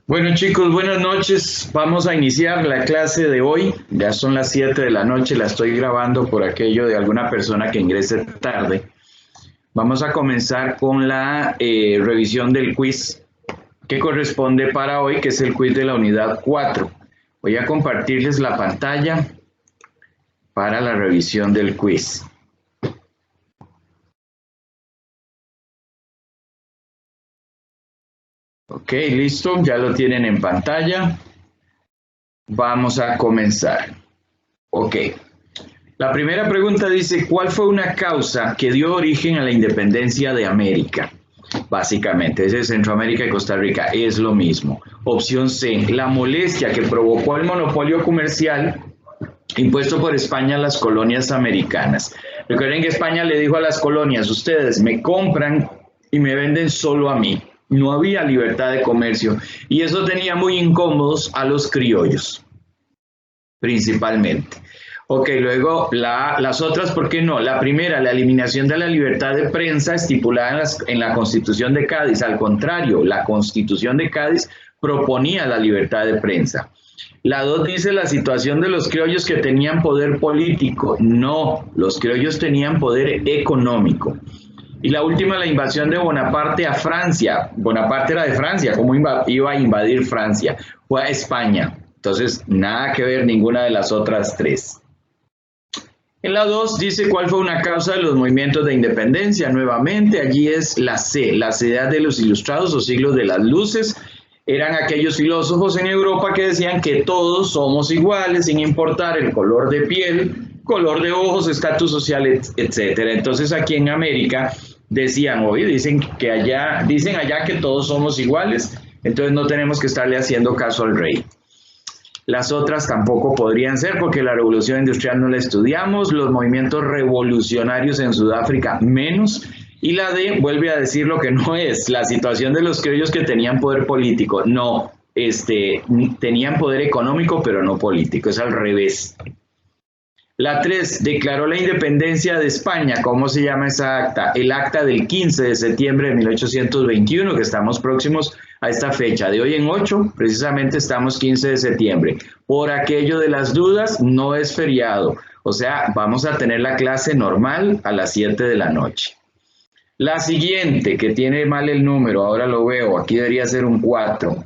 Bueno chicos, buenas noches. Vamos a iniciar la clase de hoy. Ya son las 7 de la noche, la estoy grabando por aquello de alguna persona que ingrese tarde. Vamos a comenzar con la revisión del quiz que corresponde para hoy, que es el quiz de la unidad 4. Voy a compartirles la pantalla para la revisión del quiz. Ok, listo, ya lo tienen en pantalla. Vamos a comenzar. Ok. La primera pregunta dice, ¿cuál fue una causa que dio origen a la independencia de América? Básicamente, es de Centroamérica y Costa Rica, es lo mismo. Opción C, la molestia que provocó el monopolio comercial impuesto por España a las colonias americanas. Recuerden que España le dijo a las colonias, ustedes me compran y me venden solo a mí. No había libertad de comercio y eso tenía muy incómodos a los criollos, principalmente. Ok, luego las otras, ¿por qué no? La primera, la eliminación de la libertad de prensa estipulada en la Constitución de Cádiz. Al contrario, la Constitución de Cádiz proponía la libertad de prensa. La 2 dice la situación de los criollos que tenían poder político. No, los criollos tenían poder económico. Y la última, la invasión de Bonaparte a Francia. Bonaparte era de Francia, ¿cómo iba a invadir Francia? Fue a España. Entonces, nada que ver ninguna de las otras tres. En la 2 dice cuál fue una causa de los movimientos de independencia. Nuevamente, allí es la C, la edad de los ilustrados o siglos de las luces. Eran aquellos filósofos en Europa que decían que todos somos iguales, sin importar el color de piel, color de ojos, estatus social, etcétera. Entonces aquí en América decían, oye, dicen allá que todos somos iguales, entonces no tenemos que estarle haciendo caso al rey. Las otras tampoco podrían ser porque la revolución industrial no la estudiamos, los movimientos revolucionarios en Sudáfrica menos, y la D vuelve a decir lo que no es, la situación de los criollos que tenían poder político, no, tenían poder económico pero no político, es al revés. La 3, declaró la independencia de España. ¿Cómo se llama esa acta? El acta del 15 de septiembre de 1821, que estamos próximos a esta fecha. De hoy en 8, precisamente estamos 15 de septiembre. Por aquello de las dudas, no es feriado. O sea, vamos a tener la clase normal a las 7 de la noche. La siguiente, que tiene mal el número, ahora lo veo, aquí debería ser un 4.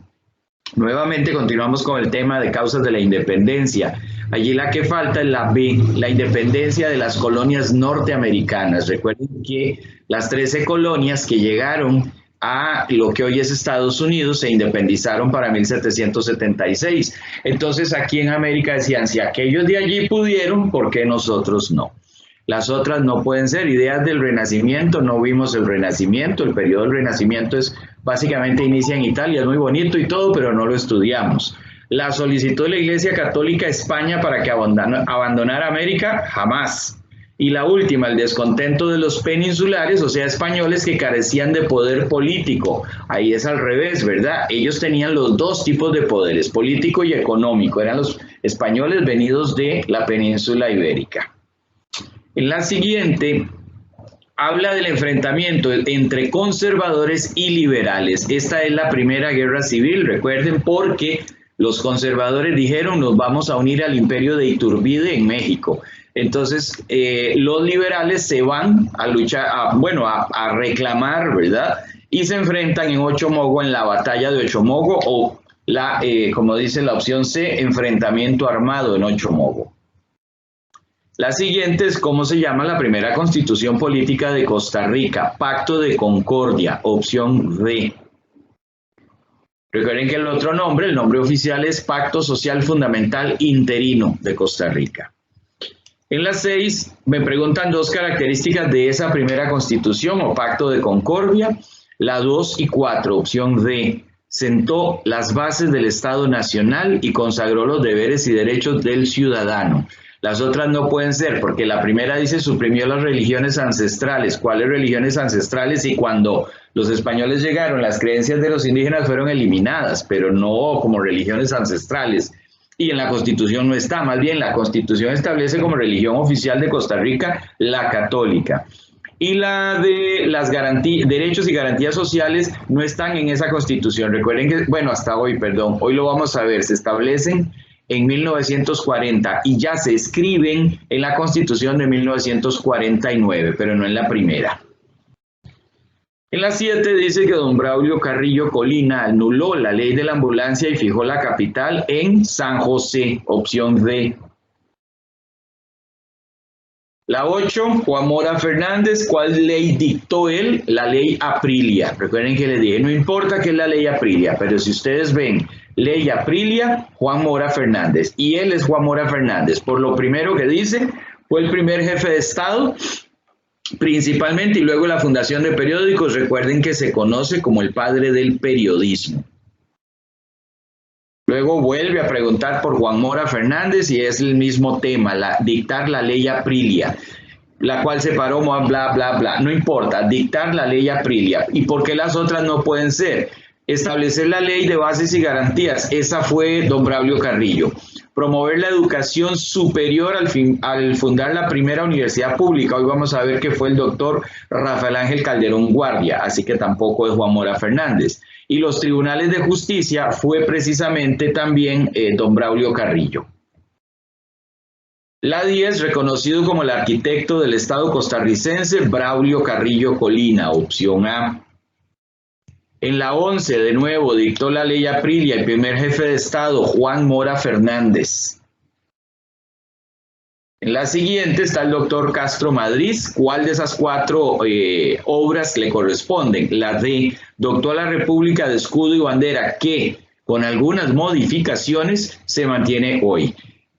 Nuevamente continuamos con el tema de causas de la independencia. Allí la que falta es la B, la independencia de las colonias norteamericanas. Recuerden que las 13 colonias que llegaron a lo que hoy es Estados Unidos se independizaron para 1776. Entonces aquí en América decían, si aquellos de allí pudieron, ¿por qué nosotros no? Las otras no pueden ser ideas del Renacimiento, no vimos el Renacimiento, el periodo del Renacimiento básicamente inicia en Italia, es muy bonito y todo, pero no lo estudiamos. La solicitud de la Iglesia Católica a España para que abandonara América, jamás. Y la última, el descontento de los peninsulares, o sea, españoles que carecían de poder político. Ahí es al revés, ¿verdad? Ellos tenían los dos tipos de poderes, político y económico. Eran los españoles venidos de la península ibérica. En la siguiente, habla del enfrentamiento entre conservadores y liberales. Esta es la primera guerra civil, recuerden, porque los conservadores dijeron nos vamos a unir al imperio de Iturbide en México. Entonces, los liberales se van a luchar, a reclamar, ¿verdad? Y se enfrentan en Ochomogo, en la batalla de Ochomogo, o como dice la opción C, enfrentamiento armado en Ochomogo. La siguiente es cómo se llama la primera constitución política de Costa Rica, Pacto de Concordia, opción D. Recuerden que el otro nombre, el nombre oficial es Pacto Social Fundamental Interino de Costa Rica. En la 6 me preguntan dos características de esa primera constitución o Pacto de Concordia, la 2 y 4, opción D. sentó las bases del Estado Nacional y consagró los deberes y derechos del ciudadano. Las otras no pueden ser, porque la primera dice suprimió las religiones ancestrales. ¿Cuáles religiones ancestrales? Y cuando los españoles llegaron, las creencias de los indígenas fueron eliminadas, pero no como religiones ancestrales. Y en la Constitución no está, más bien la Constitución establece como religión oficial de Costa Rica la católica. Y la de las derechos y garantías sociales no están en esa Constitución. Recuerden que, bueno, hasta hoy, perdón, hoy lo vamos a ver, se establecen en 1940 y ya se escriben en la Constitución de 1949, pero no en la primera. En la 7 dice que don Braulio Carrillo Colina anuló la ley de la ambulancia y fijó la capital en San José, opción D. La 8, Juan Mora Fernández, ¿cuál ley dictó él? La ley Aprilia. Recuerden que les dije, no importa qué es la ley Aprilia, pero si ustedes ven ley Aprilia, Juan Mora Fernández. Y él es Juan Mora Fernández. Por lo primero que dice, fue el primer jefe de Estado, principalmente, y luego la fundación de periódicos. Recuerden que se conoce como el padre del periodismo. Luego vuelve a preguntar por Juan Mora Fernández y es el mismo tema, dictar la ley Aprilia, la cual separó bla, bla, bla. No importa, dictar la ley Aprilia. ¿Y por qué las otras no pueden ser? Establecer la ley de bases y garantías, esa fue don Braulio Carrillo. Promover la educación superior al fundar la primera universidad pública. Hoy vamos a ver que fue el doctor Rafael Ángel Calderón Guardia, así que tampoco es Juan Mora Fernández. Y los tribunales de justicia fue precisamente también don Braulio Carrillo. La 10, reconocido como el arquitecto del Estado costarricense, Braulio Carrillo Colina, opción A. En la 11, de nuevo, dictó la ley Aprilia el primer jefe de Estado, Juan Mora Fernández. En la siguiente está el doctor Castro Madrid. ¿Cuál de esas 4 obras le corresponden? La D, dictó a la República de escudo y bandera, que con algunas modificaciones se mantiene hoy.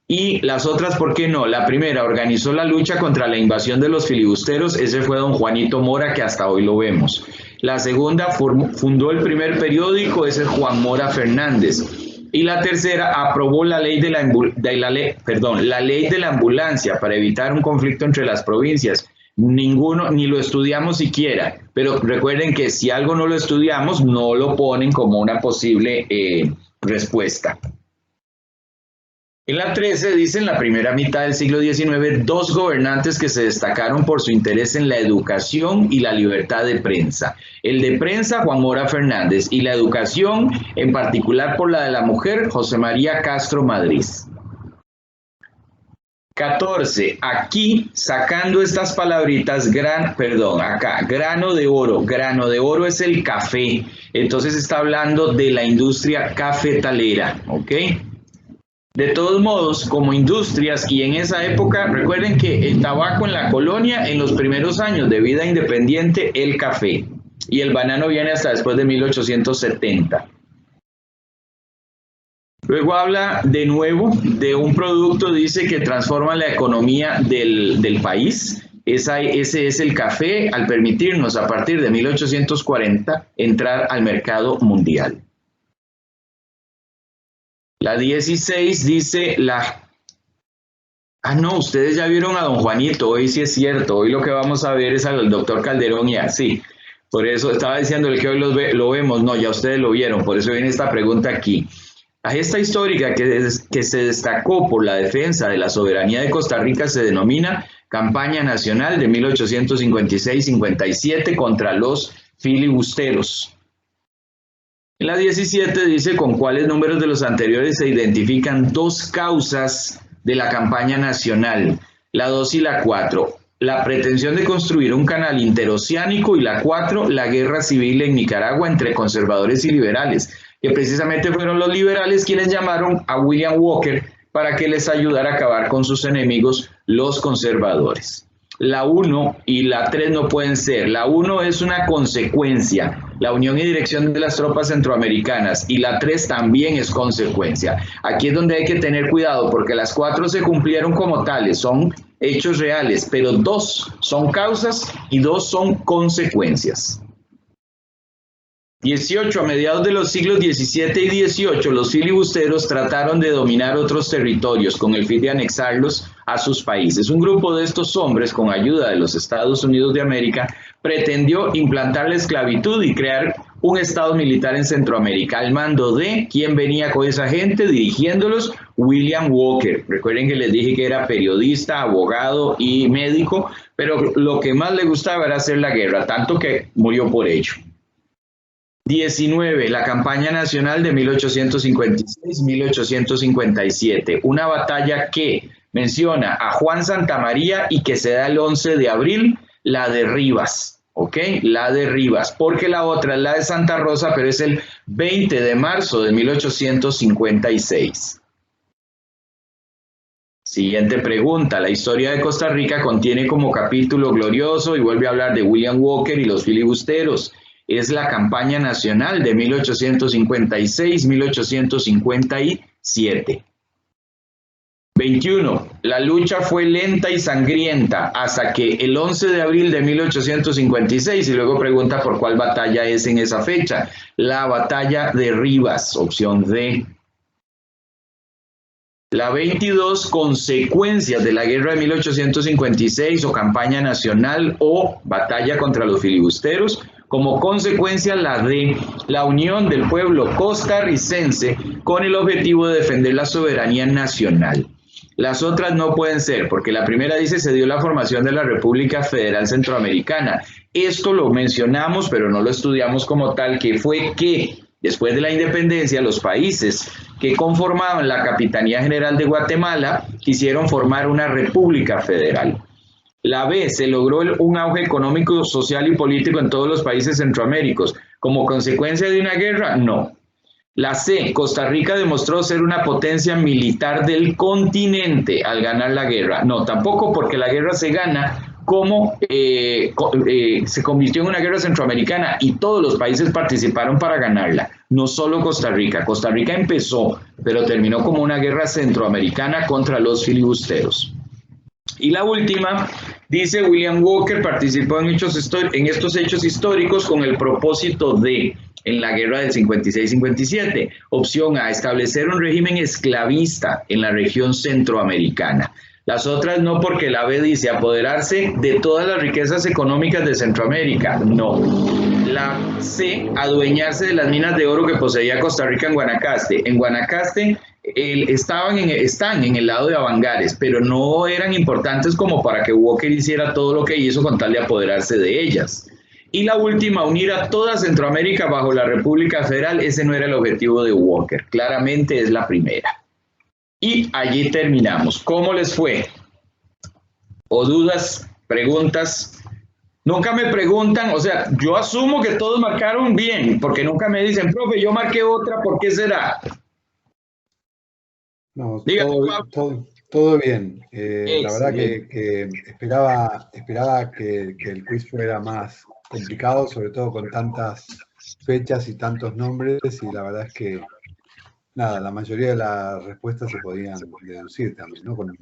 Y las otras, ¿por qué no? La primera, organizó la lucha contra la invasión de los filibusteros. Ese fue don Juanito Mora, que hasta hoy lo vemos. La segunda, fundó el primer periódico. Ese es Juan Mora Fernández. Y la tercera, aprobó la ley de la ley de la ambulancia para evitar un conflicto entre las provincias. Ninguno, ni lo estudiamos siquiera, pero recuerden que si algo no lo estudiamos, no lo ponen como una posible respuesta. En la 13 dice, en la primera mitad del siglo XIX, 2 gobernantes que se destacaron por su interés en la educación y la libertad de prensa. El de prensa, Juan Mora Fernández, y la educación, en particular por la de la mujer, José María Castro Madrid. 14. Aquí, sacando estas palabritas, grano de oro. Grano de oro es el café. Entonces está hablando de la industria cafetalera, ¿ok? De todos modos, como industrias, y en esa época, recuerden que el tabaco en la colonia, en los primeros años de vida independiente, el café, y el banano viene hasta después de 1870. Luego habla de nuevo de un producto, dice que transforma la economía del país. Ese es el café, al permitirnos a partir de 1840 entrar al mercado mundial. La 16 dice no, ustedes ya vieron a don Juanito, hoy sí es cierto, hoy lo que vamos a ver es al doctor Calderón y así. Por eso estaba diciéndole que hoy lo vemos, no, ya ustedes lo vieron, por eso viene esta pregunta aquí. La gesta histórica que se destacó por la defensa de la soberanía de Costa Rica se denomina Campaña Nacional de 1856-57 contra los filibusteros. En la 17 dice con cuáles números de los anteriores se identifican 2 causas de la campaña nacional, la 2 y la 4. La pretensión de construir un canal interoceánico y la 4, la guerra civil en Nicaragua entre conservadores y liberales, que precisamente fueron los liberales quienes llamaron a William Walker para que les ayudara a acabar con sus enemigos, los conservadores. La 1 y la 3 no pueden ser. La 1 es una consecuencia, la unión y dirección de las tropas centroamericanas, y la 3 también es consecuencia. Aquí es donde hay que tener cuidado, porque las 4 se cumplieron como tales, son hechos reales, pero 2 son causas y 2 son consecuencias. 18. A mediados de los siglos XVII y XVIII, los filibusteros trataron de dominar otros territorios con el fin de anexarlos a sus países. Un grupo de estos hombres, con ayuda de los Estados Unidos de América, pretendió implantar la esclavitud y crear un estado militar en Centroamérica, al mando de ¿quién venía con esa gente dirigiéndolos? William Walker. Recuerden que les dije que era periodista, abogado y médico, pero lo que más le gustaba era hacer la guerra, tanto que murió por ello. 19. La campaña nacional de 1856-1857, una batalla que menciona a Juan Santamaría y que se da el 11 de abril, la de Rivas, ¿ok? La de Rivas, porque la otra es la de Santa Rosa, pero es el 20 de marzo de 1856. Siguiente pregunta. La historia de Costa Rica contiene como capítulo glorioso y vuelve a hablar de William Walker y los filibusteros. Es la campaña nacional de 1856-1857. 21. La lucha fue lenta y sangrienta hasta que el 11 de abril de 1856, y luego pregunta por cuál batalla es en esa fecha. La batalla de Rivas, opción D. La 22, consecuencias de la guerra de 1856 o campaña nacional o batalla contra los filibusteros. Como consecuencia, la D, la unión del pueblo costarricense con el objetivo de defender la soberanía nacional. Las otras no pueden ser, porque la primera dice se dio la formación de la República Federal Centroamericana. Esto lo mencionamos, pero no lo estudiamos como tal, que fue que después de la independencia, los países que conformaban la Capitanía General de Guatemala quisieron formar una república federal. La B, se logró un auge económico, social y político en todos los países centroaméricos. ¿Como consecuencia de una guerra? No. La C, Costa Rica demostró ser una potencia militar del continente al ganar la guerra. No, tampoco, porque la guerra se gana como se convirtió en una guerra centroamericana y todos los países participaron para ganarla, no solo Costa Rica. Costa Rica empezó, pero terminó como una guerra centroamericana contra los filibusteros. Y la última, dice William Walker participó en estos hechos históricos con el propósito de, en la guerra del 56-57, opción A, establecer un régimen esclavista en la región centroamericana. Las otras no, porque la B dice apoderarse de todas las riquezas económicas de Centroamérica. No. La C, adueñarse de las minas de oro que poseía Costa Rica en Guanacaste. En Guanacaste están en el lado de Avangares, pero no eran importantes como para que Walker hiciera todo lo que hizo con tal de apoderarse de ellas. Y la última, unir a toda Centroamérica bajo la República Federal. Ese no era el objetivo de Walker. Claramente es la primera. Y allí terminamos. ¿Cómo les fue? ¿O dudas, preguntas? Nunca me preguntan, o sea, yo asumo que todos marcaron bien, porque nunca me dicen, profe, yo marqué otra, ¿por qué será? No, todo bien. La verdad que esperaba que el quiz fuera más complicado, sobre todo con tantas fechas y tantos nombres, y la verdad es que nada, la mayoría de las respuestas se podían deducir también, ¿no? Con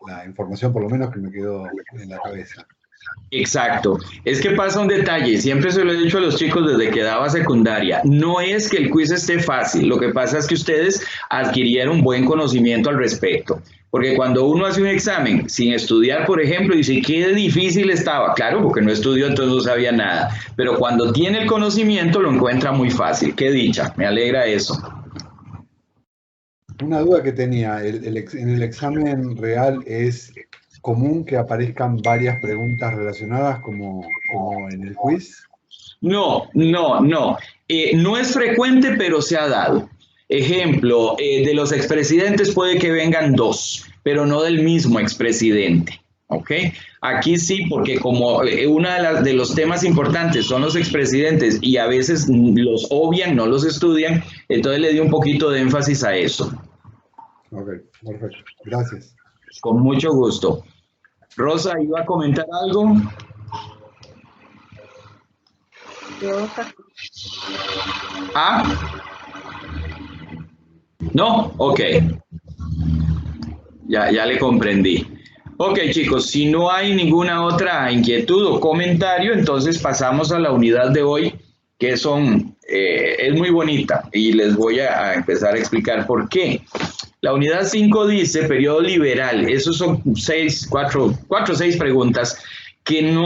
la información por lo menos que me quedó en la cabeza. Exacto. Es que pasa un detalle, siempre se lo he dicho a los chicos desde que daba secundaria, no es que el quiz esté fácil, lo que pasa es que ustedes adquirieron buen conocimiento al respecto. Porque cuando uno hace un examen sin estudiar, por ejemplo, dice, qué difícil estaba. Claro, porque no estudió, entonces no sabía nada. Pero cuando tiene el conocimiento, lo encuentra muy fácil. Qué dicha, me alegra eso. Una duda que tenía, en el examen real es común que aparezcan varias preguntas relacionadas como en el quiz. No. No es frecuente, pero se ha dado. Ejemplo, de los expresidentes puede que vengan 2, pero no del mismo expresidente. ¿Ok? Aquí sí, porque como uno de los temas importantes son los expresidentes y a veces los obvian, no los estudian, entonces le di un poquito de énfasis a eso. Ok, perfecto. Gracias. Con mucho gusto. Rosa, ¿iba a comentar algo? ¿Ah? ¿No? Ok. Ya le comprendí. Ok, chicos, si no hay ninguna otra inquietud o comentario, entonces pasamos a la unidad de hoy, que son es muy bonita y les voy a empezar a explicar por qué. La unidad 5 dice periodo liberal. Esos son 4 o 6 preguntas que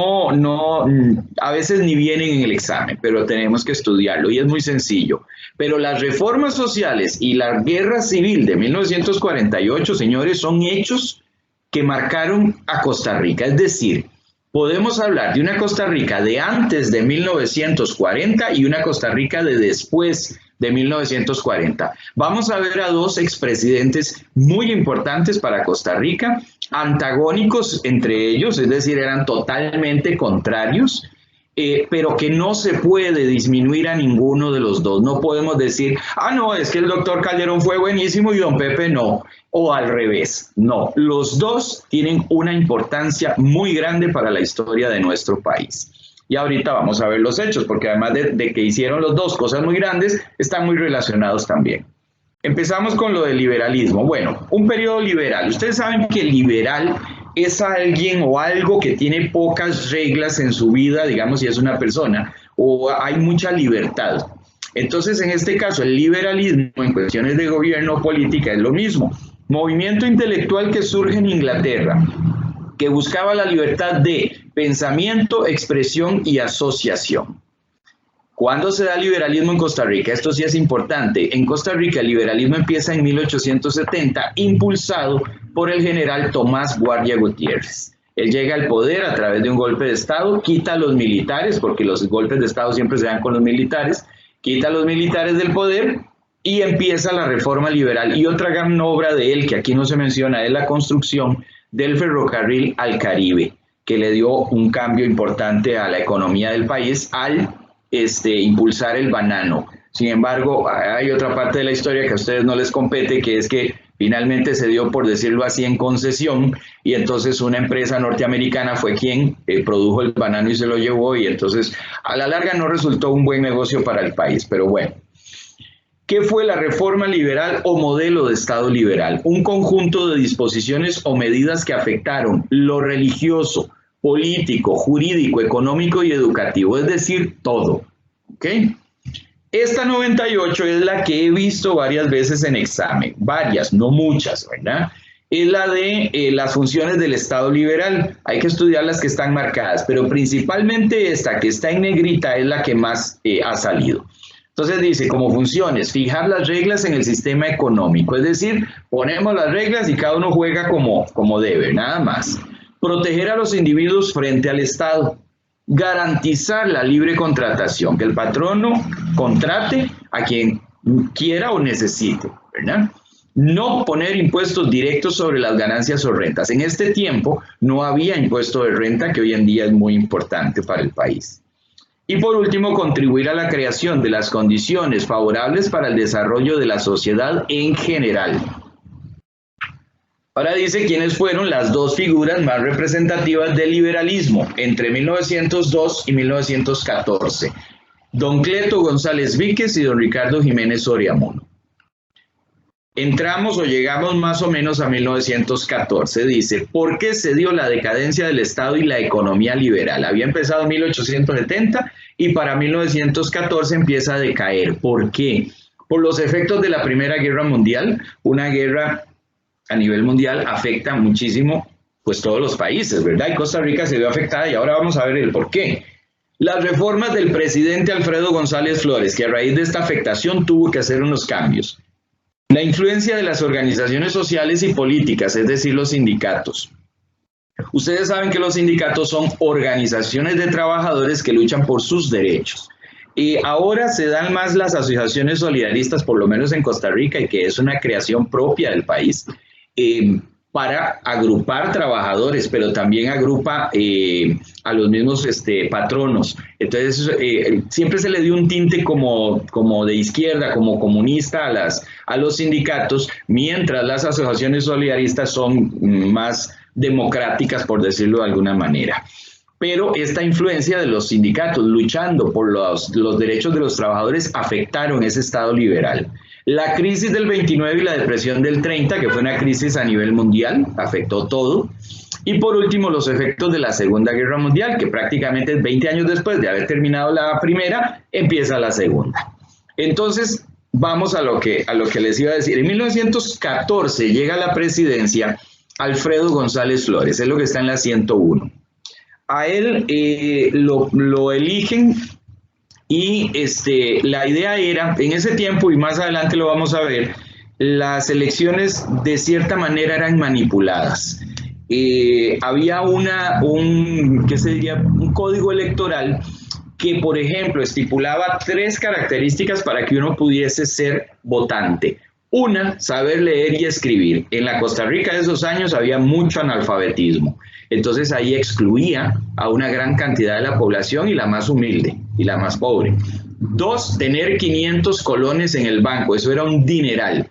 a veces ni vienen en el examen, pero tenemos que estudiarlo y es muy sencillo. Pero las reformas sociales y la guerra civil de 1948, señores, son hechos que marcaron a Costa Rica. Es decir, podemos hablar de una Costa Rica de antes de 1940 y una Costa Rica de después de 1940. Vamos a ver a 2 expresidentes muy importantes para Costa Rica, antagónicos entre ellos, es decir, eran totalmente contrarios, pero que no se puede disminuir a ninguno de los dos. No podemos decir, no, es que el doctor Calderón fue buenísimo y don Pepe no, o al revés. No, los dos tienen una importancia muy grande para la historia de nuestro país. Y ahorita vamos a ver los hechos, porque además de que hicieron los dos cosas muy grandes, están muy relacionados también. Empezamos con lo del liberalismo. Bueno, un periodo liberal. Ustedes saben que el liberal es alguien o algo que tiene pocas reglas en su vida, digamos, si es una persona, o hay mucha libertad. Entonces, en este caso, el liberalismo en cuestiones de gobierno o política es lo mismo. Movimiento intelectual que surge en Inglaterra, que buscaba la libertad de pensamiento, expresión y asociación. ¿Cuándo se da liberalismo en Costa Rica? Esto sí es importante. En Costa Rica el liberalismo empieza en 1870, impulsado por el general Tomás Guardia Gutiérrez. Él llega al poder a través de un golpe de Estado, quita a los militares, porque los golpes de Estado siempre se dan con los militares, quita a los militares del poder y empieza la reforma liberal. Y otra gran obra de él, que aquí no se menciona, es la construcción del ferrocarril al Caribe, que le dio un cambio importante a la economía del país al impulsar el banano. Sin embargo, hay otra parte de la historia que a ustedes no les compete, que es que finalmente se dio, por decirlo así, en concesión, y entonces una empresa norteamericana fue quien produjo el banano y se lo llevó, y entonces a la larga no resultó un buen negocio para el país. Pero bueno, ¿qué fue la reforma liberal o modelo de Estado liberal? Un conjunto de disposiciones o medidas que afectaron lo religioso, político, jurídico, económico y educativo, es decir, todo. ¿Ok? Esta 98 es la que he visto varias veces en examen, varias, no muchas, ¿verdad? Es la de las funciones del Estado liberal. Hay que estudiar las que están marcadas, pero principalmente esta que está en negrita es la que más ha salido. Entonces dice, como funciones, fijar las reglas en el sistema económico, es decir, ponemos las reglas y cada uno juega como debe, nada más. Proteger a los individuos frente al Estado. Garantizar la libre contratación, que el patrono contrate a quien quiera o necesite, ¿verdad? No poner impuestos directos sobre las ganancias o rentas. En este tiempo no había impuesto de renta, que hoy en día es muy importante para el país. Y por último, contribuir a la creación de las condiciones favorables para el desarrollo de la sociedad en general. Ahora dice quiénes fueron las 2 figuras más representativas del liberalismo entre 1902 y 1914. Don Cleto González Víquez y don Ricardo Jiménez Soriamuno. Entramos o llegamos más o menos a 1914. Dice, ¿por qué se dio la decadencia del Estado y la economía liberal? Había empezado en 1870 y para 1914 empieza a decaer. ¿Por qué? Por los efectos de la Primera Guerra Mundial. Una guerra a nivel mundial afecta muchísimo pues todos los países, ¿verdad? Y Costa Rica se vio afectada y ahora vamos a ver el por qué. Las reformas del presidente Alfredo González Flores, que a raíz de esta afectación tuvo que hacer unos cambios. La influencia de las organizaciones sociales y políticas, es decir, los sindicatos. Ustedes saben que los sindicatos son organizaciones de trabajadores que luchan por sus derechos. Y ahora se dan más las asociaciones solidaristas, por lo menos en Costa Rica, y que es una creación propia del país, para agrupar trabajadores, pero también agrupa a los mismos patronos. Entonces, siempre se le dio un tinte como de izquierda, como comunista a los sindicatos, mientras las asociaciones solidaristas son más democráticas, por decirlo de alguna manera. Pero esta influencia de los sindicatos luchando por los derechos de los trabajadores afectaron ese Estado liberal. La crisis del 29 y la depresión del 30, que fue una crisis a nivel mundial, afectó todo. Y por último, los efectos de la Segunda Guerra Mundial, que prácticamente 20 años después de haber terminado la primera, empieza la segunda. Entonces, vamos a lo que les iba a decir. En 1914 llega a la presidencia Alfredo González Flores, es lo que está en la 101. A él lo eligen y la idea era, en ese tiempo, y más adelante lo vamos a ver, las elecciones de cierta manera eran manipuladas. Había un código electoral que, por ejemplo, estipulaba 3 características para que uno pudiese ser votante. Una, saber leer y escribir. En la Costa Rica de esos años había mucho analfabetismo. Entonces ahí excluía a una gran cantidad de la población y la más humilde y la más pobre. 2, tener 500 colones en el banco. Eso era un dineral.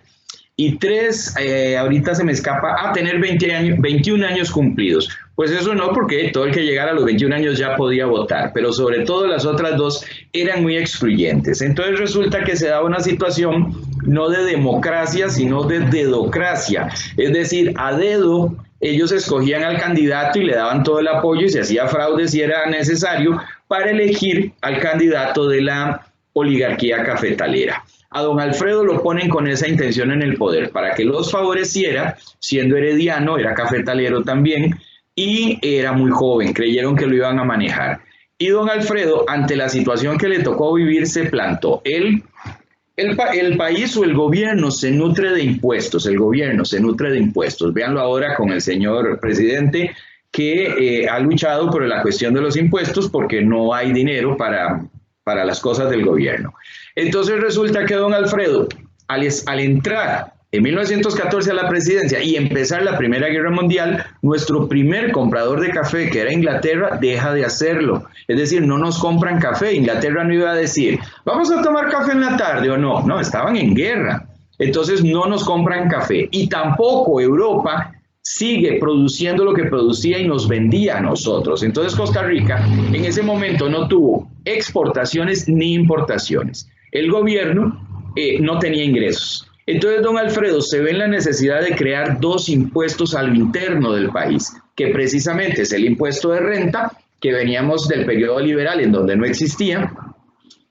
Y 3, ahorita se me escapa, tener 21 años cumplidos. Pues eso no, porque todo el que llegara a los 21 años ya podía votar, pero sobre todo las otras 2 eran muy excluyentes. Entonces resulta que se daba una situación no de democracia, sino de dedocracia. Es decir, a dedo ellos escogían al candidato y le daban todo el apoyo y se hacía fraude si era necesario para elegir al candidato de la oligarquía cafetalera. A don Alfredo lo ponen con esa intención en el poder, para que los favoreciera, siendo herediano, era cafetalero también, y era muy joven, creyeron que lo iban a manejar. Y don Alfredo, ante la situación que le tocó vivir, se plantó. El país o el gobierno se nutre de impuestos, Véanlo ahora con el señor presidente, que ha luchado por la cuestión de los impuestos porque no hay dinero para las cosas del gobierno. Entonces resulta que don Alfredo, al entrar en 1914 a la presidencia y empezar la Primera Guerra Mundial, nuestro primer comprador de café, que era Inglaterra, deja de hacerlo. Es decir, no nos compran café. Inglaterra no iba a decir, vamos a tomar café en la tarde o no. No, estaban en guerra. Entonces no nos compran café. Y tampoco Europa sigue produciendo lo que producía y nos vendía a nosotros. Entonces Costa Rica en ese momento no tuvo exportaciones ni importaciones. El gobierno no tenía ingresos. Entonces don Alfredo se ve en la necesidad de crear 2 impuestos a lo interno del país, que precisamente es el impuesto de renta, que veníamos del periodo liberal en donde no existía,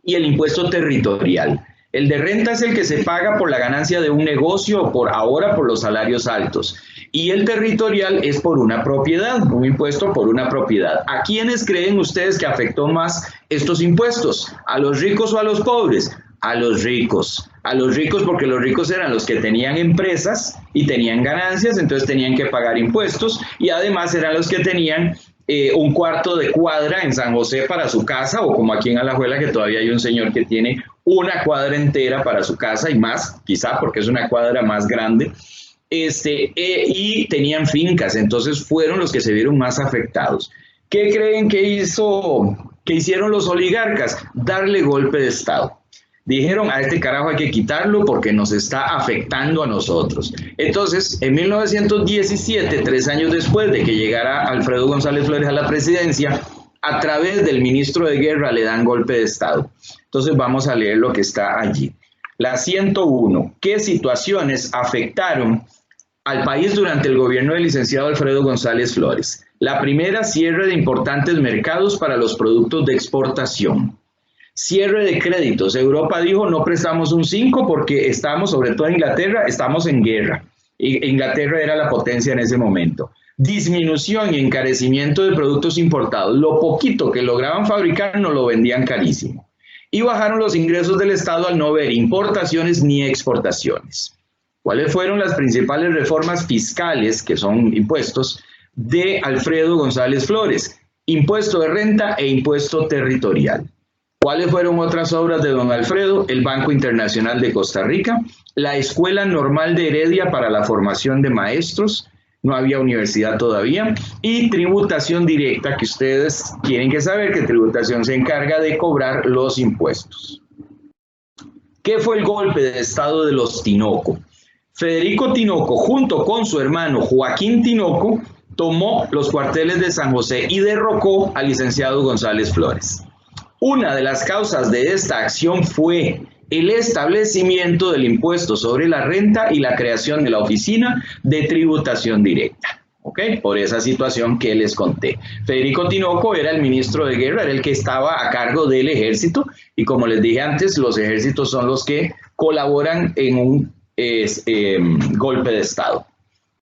y el impuesto territorial. El de renta es el que se paga por la ganancia de un negocio o por los salarios altos. Y el territorial es por una propiedad, un impuesto por una propiedad. ¿A quiénes creen ustedes que afectó más estos impuestos? ¿A los ricos o a los pobres? A los ricos. A los ricos, porque los ricos eran los que tenían empresas y tenían ganancias, entonces tenían que pagar impuestos, y además eran los que tenían un cuarto de cuadra en San José para su casa, o como aquí en Alajuela, que todavía hay un señor que tiene una cuadra entera para su casa y más, quizá porque es una cuadra más grande, y tenían fincas, entonces fueron los que se vieron más afectados. ¿Qué creen que hicieron los oligarcas? Darle golpe de Estado. Dijeron, a este carajo hay que quitarlo porque nos está afectando a nosotros. Entonces, en 1917, 3 años después de que llegara Alfredo González Flores a la presidencia, a través del ministro de Guerra le dan golpe de Estado. Entonces vamos a leer lo que está allí. La 101. ¿Qué situaciones afectaron al país durante el gobierno del licenciado Alfredo González Flores? La primera, cierre de importantes mercados para los productos de exportación. Cierre de créditos. Europa dijo, no prestamos un 5 porque estamos, sobre todo en Inglaterra, estamos en guerra. Inglaterra era la potencia en ese momento. Disminución y encarecimiento de productos importados. Lo poquito que lograban fabricar nos lo vendían carísimo. Y bajaron los ingresos del Estado al no ver importaciones ni exportaciones. ¿Cuáles fueron las principales reformas fiscales, que son impuestos, de Alfredo González Flores? Impuesto de renta e impuesto territorial. ¿Cuáles fueron otras obras de don Alfredo? El Banco Internacional de Costa Rica, la Escuela Normal de Heredia para la formación de maestros, no había universidad todavía, y tributación directa, que ustedes tienen que saber que tributación se encarga de cobrar los impuestos. ¿Qué fue el golpe de Estado de los Tinoco? Federico Tinoco, junto con su hermano Joaquín Tinoco, tomó los cuarteles de San José y derrocó al licenciado González Flores. Una de las causas de esta acción fue el establecimiento del impuesto sobre la renta y la creación de la Oficina de Tributación Directa. ¿ok? Por esa situación que les conté. Federico Tinoco era el ministro de guerra, era el que estaba a cargo del ejército, y como les dije antes, los ejércitos son los que colaboran en un golpe de Estado.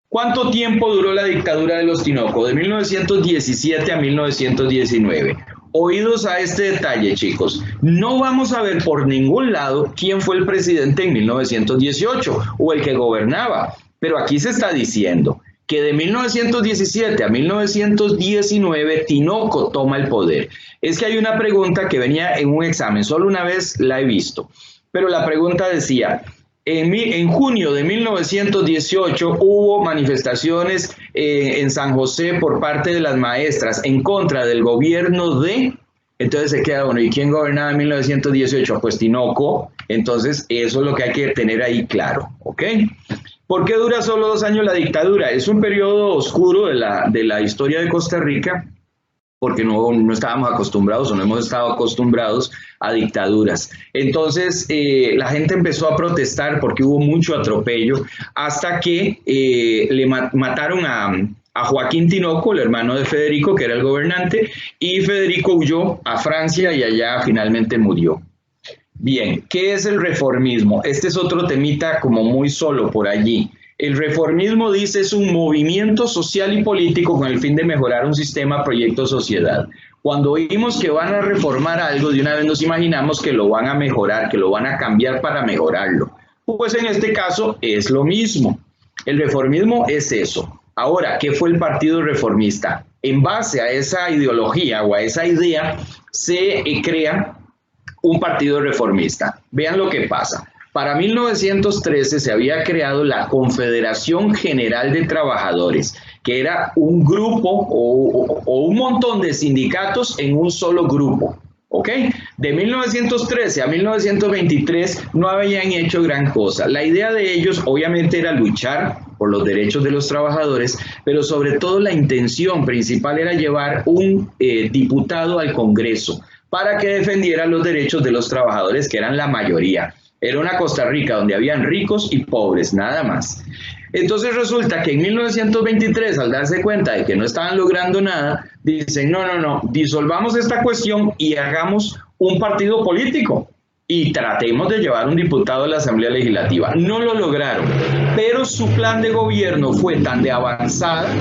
¿Cuánto tiempo duró la dictadura de los Tinoco? De 1917 a 1919. Oídos a este detalle, chicos. No vamos a ver por ningún lado quién fue el presidente en 1918 o el que gobernaba, pero aquí se está diciendo que de 1917 a 1919 Tinoco toma el poder. Es que hay una pregunta que venía en un examen, solo una vez la he visto, pero la pregunta decía: en junio de 1918 hubo manifestaciones en San José por parte de las maestras en contra del gobierno de... Entonces se queda, bueno, ¿y quién gobernaba en 1918? Pues Tinoco. Entonces eso es lo que hay que tener ahí claro, ¿ok? ¿Por qué dura solo 2 años la dictadura? Es un periodo oscuro de la historia de Costa Rica, porque no estábamos acostumbrados o no hemos estado acostumbrados a dictaduras. Entonces la gente empezó a protestar porque hubo mucho atropello, hasta que le mataron a Joaquín Tinoco, el hermano de Federico, que era el gobernante, y Federico huyó a Francia y allá finalmente murió. Bien, ¿qué es el reformismo? Este es otro temita como muy solo por allí. El reformismo, dice, es un movimiento social y político con el fin de mejorar un sistema, proyecto, sociedad. Cuando oímos que van a reformar algo, de una vez nos imaginamos que lo van a mejorar, que lo van a cambiar para mejorarlo. Pues en este caso es lo mismo. El reformismo es eso. Ahora, ¿qué fue el Partido Reformista? En base a esa ideología o a esa idea se crea un partido reformista. Vean lo que pasa. Para 1913 se había creado la Confederación General de Trabajadores, que era un grupo o un montón de sindicatos en un solo grupo, ¿ok? De 1913 a 1923 no habían hecho gran cosa. La idea de ellos obviamente era luchar por los derechos de los trabajadores, pero sobre todo la intención principal era llevar un diputado al Congreso para que defendiera los derechos de los trabajadores, que eran la mayoría. Era una Costa Rica donde habían ricos y pobres, nada más. Entonces resulta que en 1923, al darse cuenta de que no estaban logrando nada, dicen, no, disolvamos esta cuestión y hagamos un partido político y tratemos de llevar un diputado a la Asamblea Legislativa. No lo lograron, pero su plan de gobierno fue tan de avanzada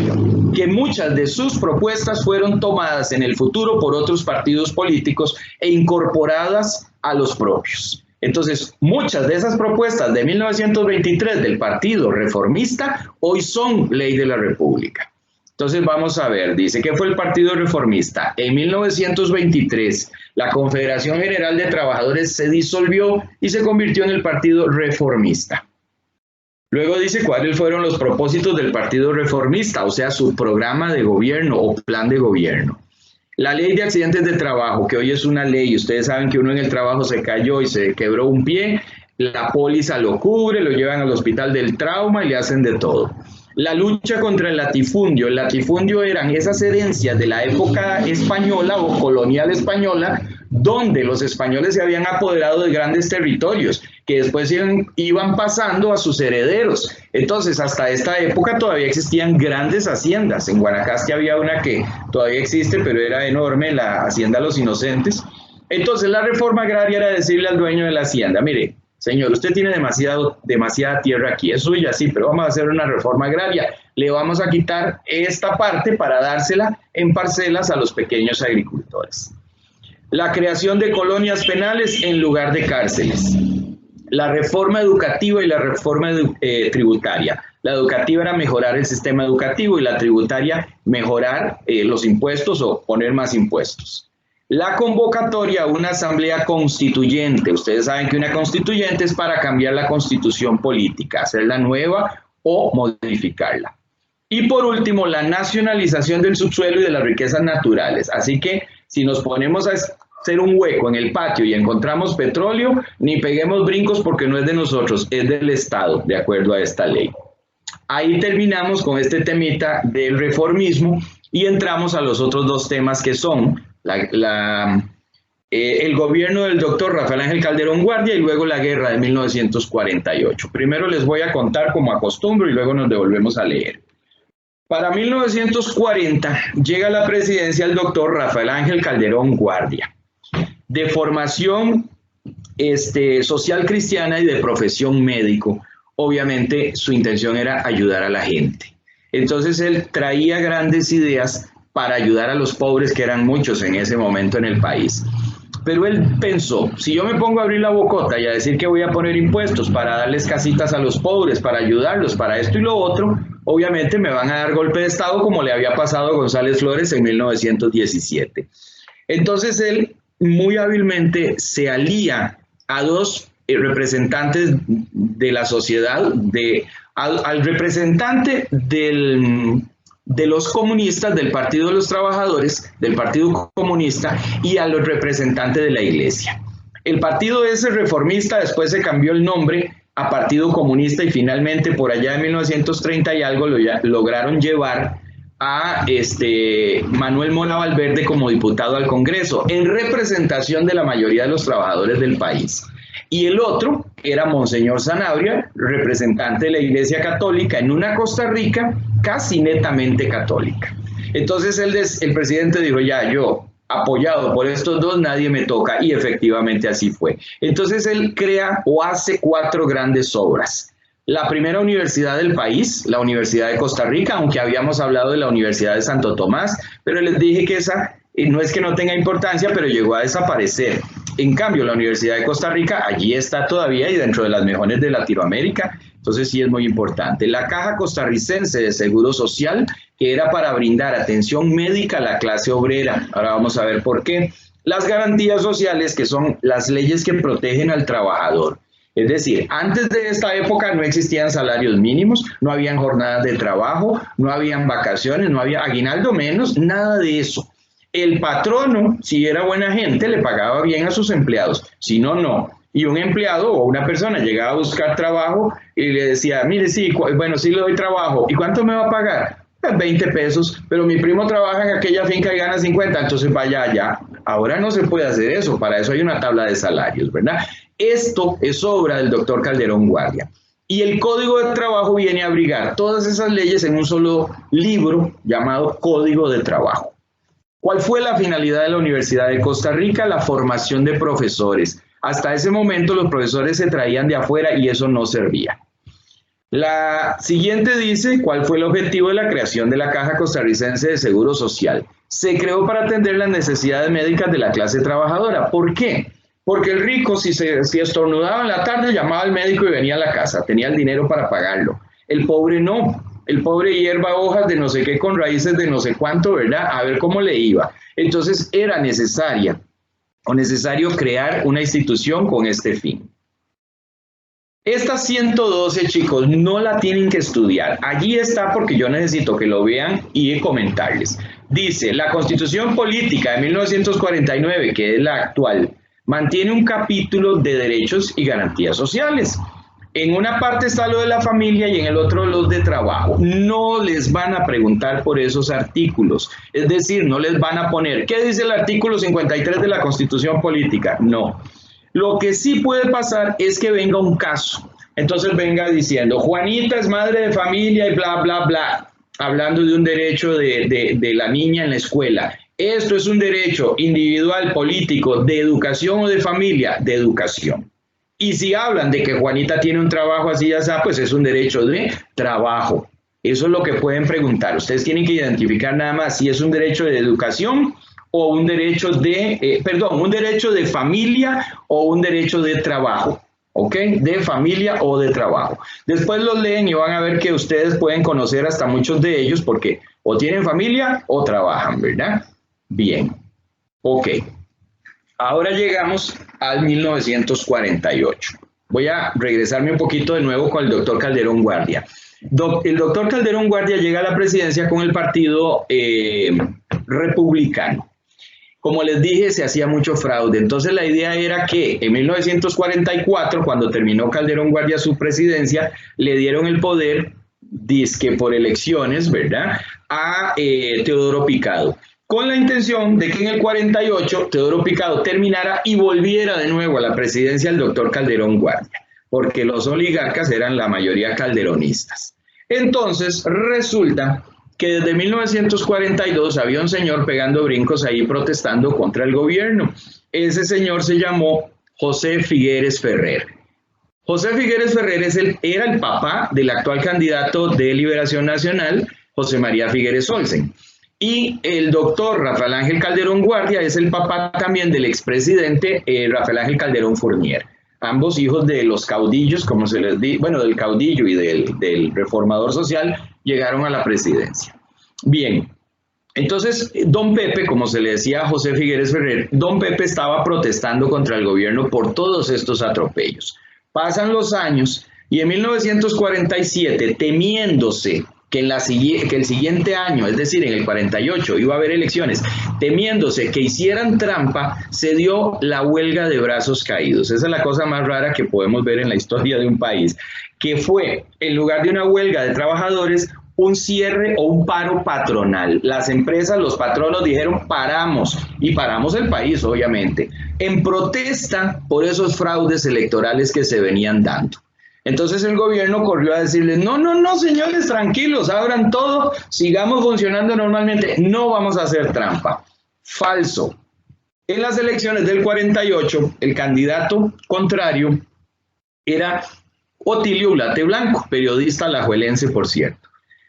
que muchas de sus propuestas fueron tomadas en el futuro por otros partidos políticos e incorporadas a los propios. Entonces, muchas de esas propuestas de 1923 del Partido Reformista hoy son ley de la República. Entonces vamos a ver, dice, ¿qué fue el Partido Reformista? En 1923 la Confederación General de Trabajadores se disolvió y se convirtió en el Partido Reformista. Luego dice cuáles fueron los propósitos del Partido Reformista, o sea, su programa de gobierno o plan de gobierno. La ley de accidentes de trabajo, que hoy es una ley, ustedes saben que uno en el trabajo se cayó y se quebró un pie, la póliza lo cubre, lo llevan al hospital del trauma y le hacen de todo. La lucha contra el latifundio eran esas herencias de la época española o colonial española, donde los españoles se habían apoderado de grandes territorios, que después iban pasando a sus herederos. Entonces, hasta esta época todavía existían grandes haciendas. En Guanacaste había una que todavía existe, pero era enorme, la Hacienda Los Inocentes. Entonces, la reforma agraria era decirle al dueño de la hacienda, mire, señor, usted tiene demasiada tierra aquí, es suya, sí, pero vamos a hacer una reforma agraria. Le vamos a quitar esta parte para dársela en parcelas a los pequeños agricultores. La creación de colonias penales en lugar de cárceles. La reforma educativa y la reforma tributaria. La educativa era mejorar el sistema educativo y la tributaria mejorar los impuestos o poner más impuestos. La convocatoria a una asamblea constituyente. Ustedes saben que una constituyente es para cambiar la constitución política, hacerla nueva o modificarla. Y por último, la nacionalización del subsuelo y de las riquezas naturales. Así que si nos ponemos a hacer un hueco en el patio y encontramos petróleo, ni peguemos brincos porque no es de nosotros, es del Estado, de acuerdo a esta ley. Ahí terminamos con este temita del reformismo y entramos a los otros dos temas que son el gobierno del doctor Rafael Ángel Calderón Guardia y luego la guerra de 1948. Primero les voy a contar como acostumbro y luego nos devolvemos a leer. Para 1940 llega a la presidencia el doctor Rafael Ángel Calderón Guardia, de formación social cristiana y de profesión médico. Obviamente su intención era ayudar a la gente. Entonces él traía grandes ideas para ayudar a los pobres, que eran muchos en ese momento en el país. Pero él pensó, si yo me pongo a abrir la bocota y a decir que voy a poner impuestos para darles casitas a los pobres, para ayudarlos, para esto y lo otro, obviamente me van a dar golpe de Estado, como le había pasado a González Flores en 1917. Entonces él muy hábilmente se alía a dos representantes de la sociedad, al representante de los comunistas, del Partido de los Trabajadores, del Partido Comunista, y a los representantes de la Iglesia. El partido ese reformista después se cambió el nombre a Partido Comunista y finalmente por allá en 1930 y algo lograron llevar a Manuel Mora Valverde como diputado al Congreso, en representación de la mayoría de los trabajadores del país. Y el otro era Monseñor Sanabria, representante de la Iglesia Católica en una Costa Rica casi netamente católica. Entonces el presidente dijo, ya, yo, apoyado por estos dos, nadie me toca, y efectivamente así fue. Entonces él crea o hace 4 grandes obras. La primera universidad del país, la Universidad de Costa Rica, aunque habíamos hablado de la Universidad de Santo Tomás, pero les dije que esa no es que no tenga importancia, pero llegó a desaparecer. En cambio, la Universidad de Costa Rica allí está todavía y dentro de las mejores de Latinoamérica, entonces sí es muy importante. La Caja Costarricense de Seguro Social, que era para brindar atención médica a la clase obrera. Ahora vamos a ver por qué. Las garantías sociales, que son las leyes que protegen al trabajador. Es decir, antes de esta época no existían salarios mínimos, no habían jornadas de trabajo, no habían vacaciones, no había aguinaldo menos, nada de eso. El patrono, si era buena gente, le pagaba bien a sus empleados, si no, no. Y un empleado o una persona llegaba a buscar trabajo y le decía, mire, sí, bueno, sí le doy trabajo, ¿y cuánto me va a pagar? Pues 20 pesos, pero mi primo trabaja en aquella finca y gana 50, entonces vaya allá. Ahora no se puede hacer eso, para eso hay una tabla de salarios, ¿verdad? Esto es obra del doctor Calderón Guardia. Y el Código de Trabajo viene a abrigar todas esas leyes en un solo libro llamado Código de Trabajo. ¿Cuál fue la finalidad de la Universidad de Costa Rica? La formación de profesores. Hasta ese momento los profesores se traían de afuera y eso no servía. La siguiente dice, ¿cuál fue el objetivo de la creación de la Caja Costarricense de Seguro Social? Se creó para atender las necesidades médicas de la clase trabajadora. ¿Por qué? Porque el rico, si estornudaba en la tarde, llamaba al médico y venía a la casa, tenía el dinero para pagarlo. El pobre no. El pobre hierba hojas de no sé qué con raíces de no sé cuánto, ¿verdad? A ver cómo le iba. Entonces era necesario crear una institución con este fin. Esta 112, chicos, no la tienen que estudiar. Allí está porque yo necesito que lo vean y comentarles. Dice, la Constitución Política de 1949, que es la actual, mantiene un capítulo de derechos y garantías sociales. En una parte está lo de la familia y en el otro los de trabajo. No les van a preguntar por esos artículos. Es decir, no les van a poner, ¿qué dice el artículo 53 de la Constitución Política? No. Lo que sí puede pasar es que venga un caso. Entonces venga diciendo, Juanita es madre de familia y bla, bla, bla. Hablando de un derecho de la niña en la escuela. Esto es un derecho individual, político, de educación o de familia, de educación. Y si hablan de que Juanita tiene un trabajo así y así, pues es un derecho de trabajo. Eso es lo que pueden preguntar. Ustedes tienen que identificar nada más si es un derecho de educación o un derecho un derecho de familia o un derecho de trabajo. ¿Ok? De familia o de trabajo. Después los leen y van a ver que ustedes pueden conocer hasta muchos de ellos porque o tienen familia o trabajan, ¿verdad? Bien. Ok. Ahora llegamos al 1948. Voy a regresarme un poquito de nuevo con el doctor Calderón Guardia. El doctor Calderón Guardia llega a la presidencia con el partido republicano. Como les dije, se hacía mucho fraude. Entonces la idea era que en 1944, cuando terminó Calderón Guardia su presidencia, le dieron el poder, dizque por elecciones, ¿verdad?, a Teodoro Picado, con la intención de que en el 48 Teodoro Picado terminara y volviera de nuevo a la presidencia el doctor Calderón Guardia, porque los oligarcas eran la mayoría calderonistas. Entonces resulta que desde 1942 había un señor pegando brincos ahí protestando contra el gobierno. Ese señor se llamó José Figueres Ferrer. José Figueres Ferrer era el papá del actual candidato de Liberación Nacional, José María Figueres Olsen. Y el doctor Rafael Ángel Calderón Guardia es el papá también del expresidente Rafael Ángel Calderón Fournier. Ambos hijos de los caudillos, como se les dice, bueno, del caudillo y del reformador social, llegaron a la presidencia. Bien, entonces don Pepe, como se le decía a José Figueres Ferrer, don Pepe estaba protestando contra el gobierno por todos estos atropellos. Pasan los años y en 1947, temiéndose que el siguiente año, es decir, en el 48, iba a haber elecciones, temiéndose que hicieran trampa, se dio la huelga de brazos caídos. Esa es la cosa más rara que podemos ver en la historia de un país, que fue, en lugar de una huelga de trabajadores, un cierre o un paro patronal. Las empresas, los patronos dijeron paramos, y paramos el país, obviamente, en protesta por esos fraudes electorales que se venían dando. Entonces el gobierno corrió a decirles, no, señores, tranquilos, abran todo, sigamos funcionando normalmente, no vamos a hacer trampa. Falso. En las elecciones del 48, el candidato contrario era Otilio Ulate Blanco, periodista alajuelense, por cierto.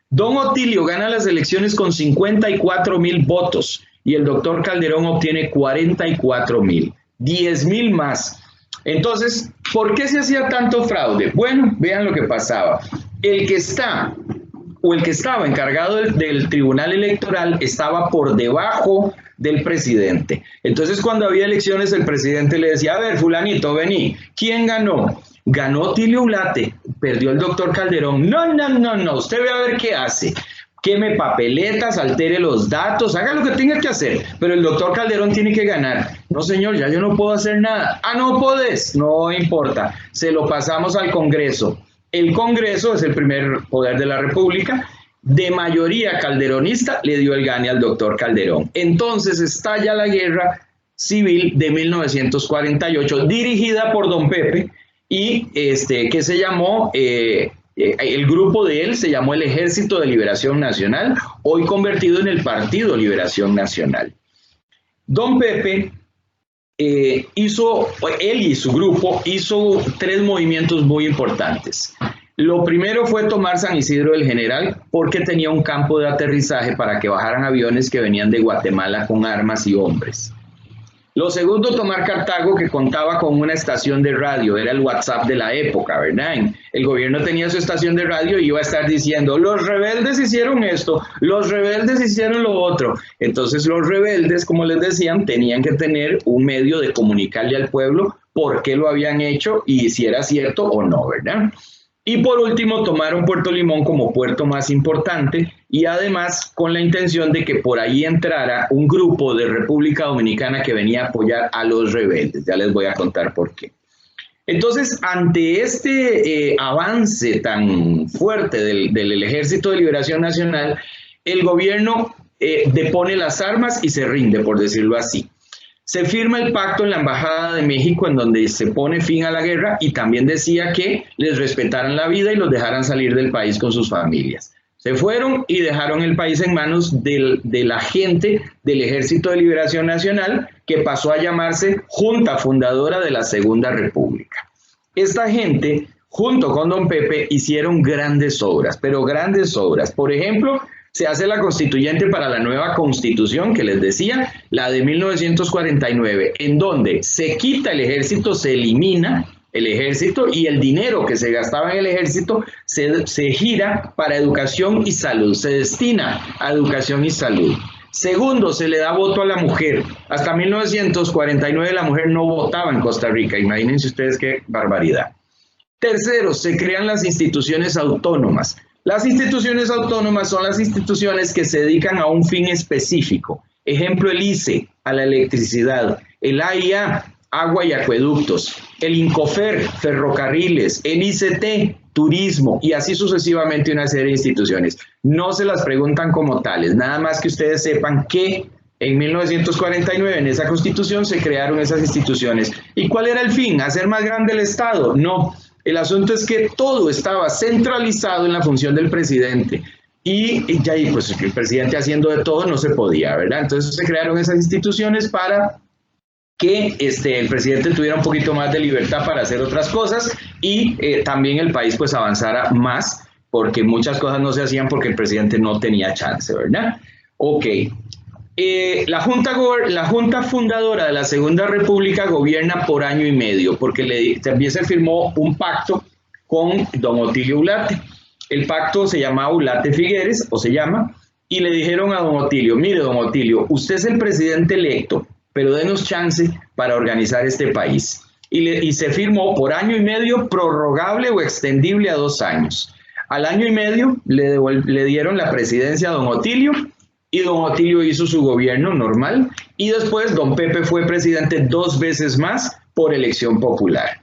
Don Otilio gana las elecciones con 54,000 votos y el doctor Calderón obtiene 44,000, 10,000 más. Entonces, ¿por qué se hacía tanto fraude? Bueno, vean lo que pasaba. El que estaba encargado del Tribunal Electoral estaba por debajo del presidente. Entonces, cuando había elecciones, el presidente le decía, a ver, fulanito, vení, ¿quién ganó? Ganó Otilio Ulate, perdió el doctor Calderón. No, usted ve a ver qué hace. Queme papeletas, altere los datos, haga lo que tenga que hacer, pero el doctor Calderón tiene que ganar. No, señor, ya yo no puedo hacer nada. Ah, no podés, no importa, se lo pasamos al Congreso. El Congreso es el primer poder de la República, de mayoría calderonista, le dio el gane al doctor Calderón. Entonces estalla la guerra civil de 1948, dirigida por don Pepe, y que se llamó... el grupo de él se llamó el Ejército de Liberación Nacional, hoy convertido en el Partido Liberación Nacional. Don Pepe él y su grupo hizo 3 movimientos muy importantes. Lo primero fue tomar San Isidro del General porque tenía un campo de aterrizaje para que bajaran aviones que venían de Guatemala con armas y hombres. Lo segundo, tomar Cartago, que contaba con una estación de radio, era el WhatsApp de la época, ¿verdad? El gobierno tenía su estación de radio y iba a estar diciendo, los rebeldes hicieron esto, los rebeldes hicieron lo otro. Entonces los rebeldes, como les decían, tenían que tener un medio de comunicarle al pueblo por qué lo habían hecho y si era cierto o no, ¿verdad? Y por último, tomaron Puerto Limón como puerto más importante y además con la intención de que por ahí entrara un grupo de República Dominicana que venía a apoyar a los rebeldes. Ya les voy a contar por qué. Entonces, ante este avance tan fuerte del Ejército de Liberación Nacional, el gobierno depone las armas y se rinde, por decirlo así. Se firma el pacto en la Embajada de México en donde se pone fin a la guerra y también decía que les respetaran la vida y los dejaran salir del país con sus familias. Se fueron y dejaron el país en manos de la gente del Ejército de Liberación Nacional, que pasó a llamarse Junta Fundadora de la Segunda República. Esta gente, junto con don Pepe, hicieron grandes obras, pero grandes obras. Por ejemplo, se hace la constituyente para la nueva constitución que les decía, la de 1949, en donde se quita el ejército, se elimina el ejército y el dinero que se gastaba en el ejército se gira para educación y salud, se destina a educación y salud. Segundo, se le da voto a la mujer. Hasta 1949 la mujer no votaba en Costa Rica, imagínense ustedes qué barbaridad. Tercero, se crean las instituciones autónomas. Las instituciones autónomas son las instituciones que se dedican a un fin específico. Ejemplo, el ICE, a la electricidad, el AIA, agua y acueductos, el INCOFER, ferrocarriles, el ICT, turismo y así sucesivamente una serie de instituciones. No se las preguntan como tales, nada más que ustedes sepan que en 1949 en esa constitución se crearon esas instituciones. ¿Y cuál era el fin? ¿Hacer más grande el Estado? No. El asunto es que todo estaba centralizado en la función del presidente. y ya ahí, pues el presidente haciendo de todo no se podía, ¿verdad? Entonces se crearon esas instituciones para que el presidente tuviera un poquito más de libertad para hacer otras cosas y también el país pues avanzara más, porque muchas cosas no se hacían porque el presidente no tenía chance, ¿verdad? Ok. La junta fundadora de la Segunda República gobierna por año y medio, porque también se firmó un pacto con don Otilio Ulate. El pacto se llamaba Ulate Figueres, o se llama, y le dijeron a don Otilio, mire don Otilio, usted es el presidente electo, pero denos chance para organizar este país. Y se firmó por año y medio, prorrogable o extendible a 2 años. Al año y medio le dieron la presidencia a don Otilio, y don Otilio hizo su gobierno normal, y después don Pepe fue presidente 2 veces más por elección popular.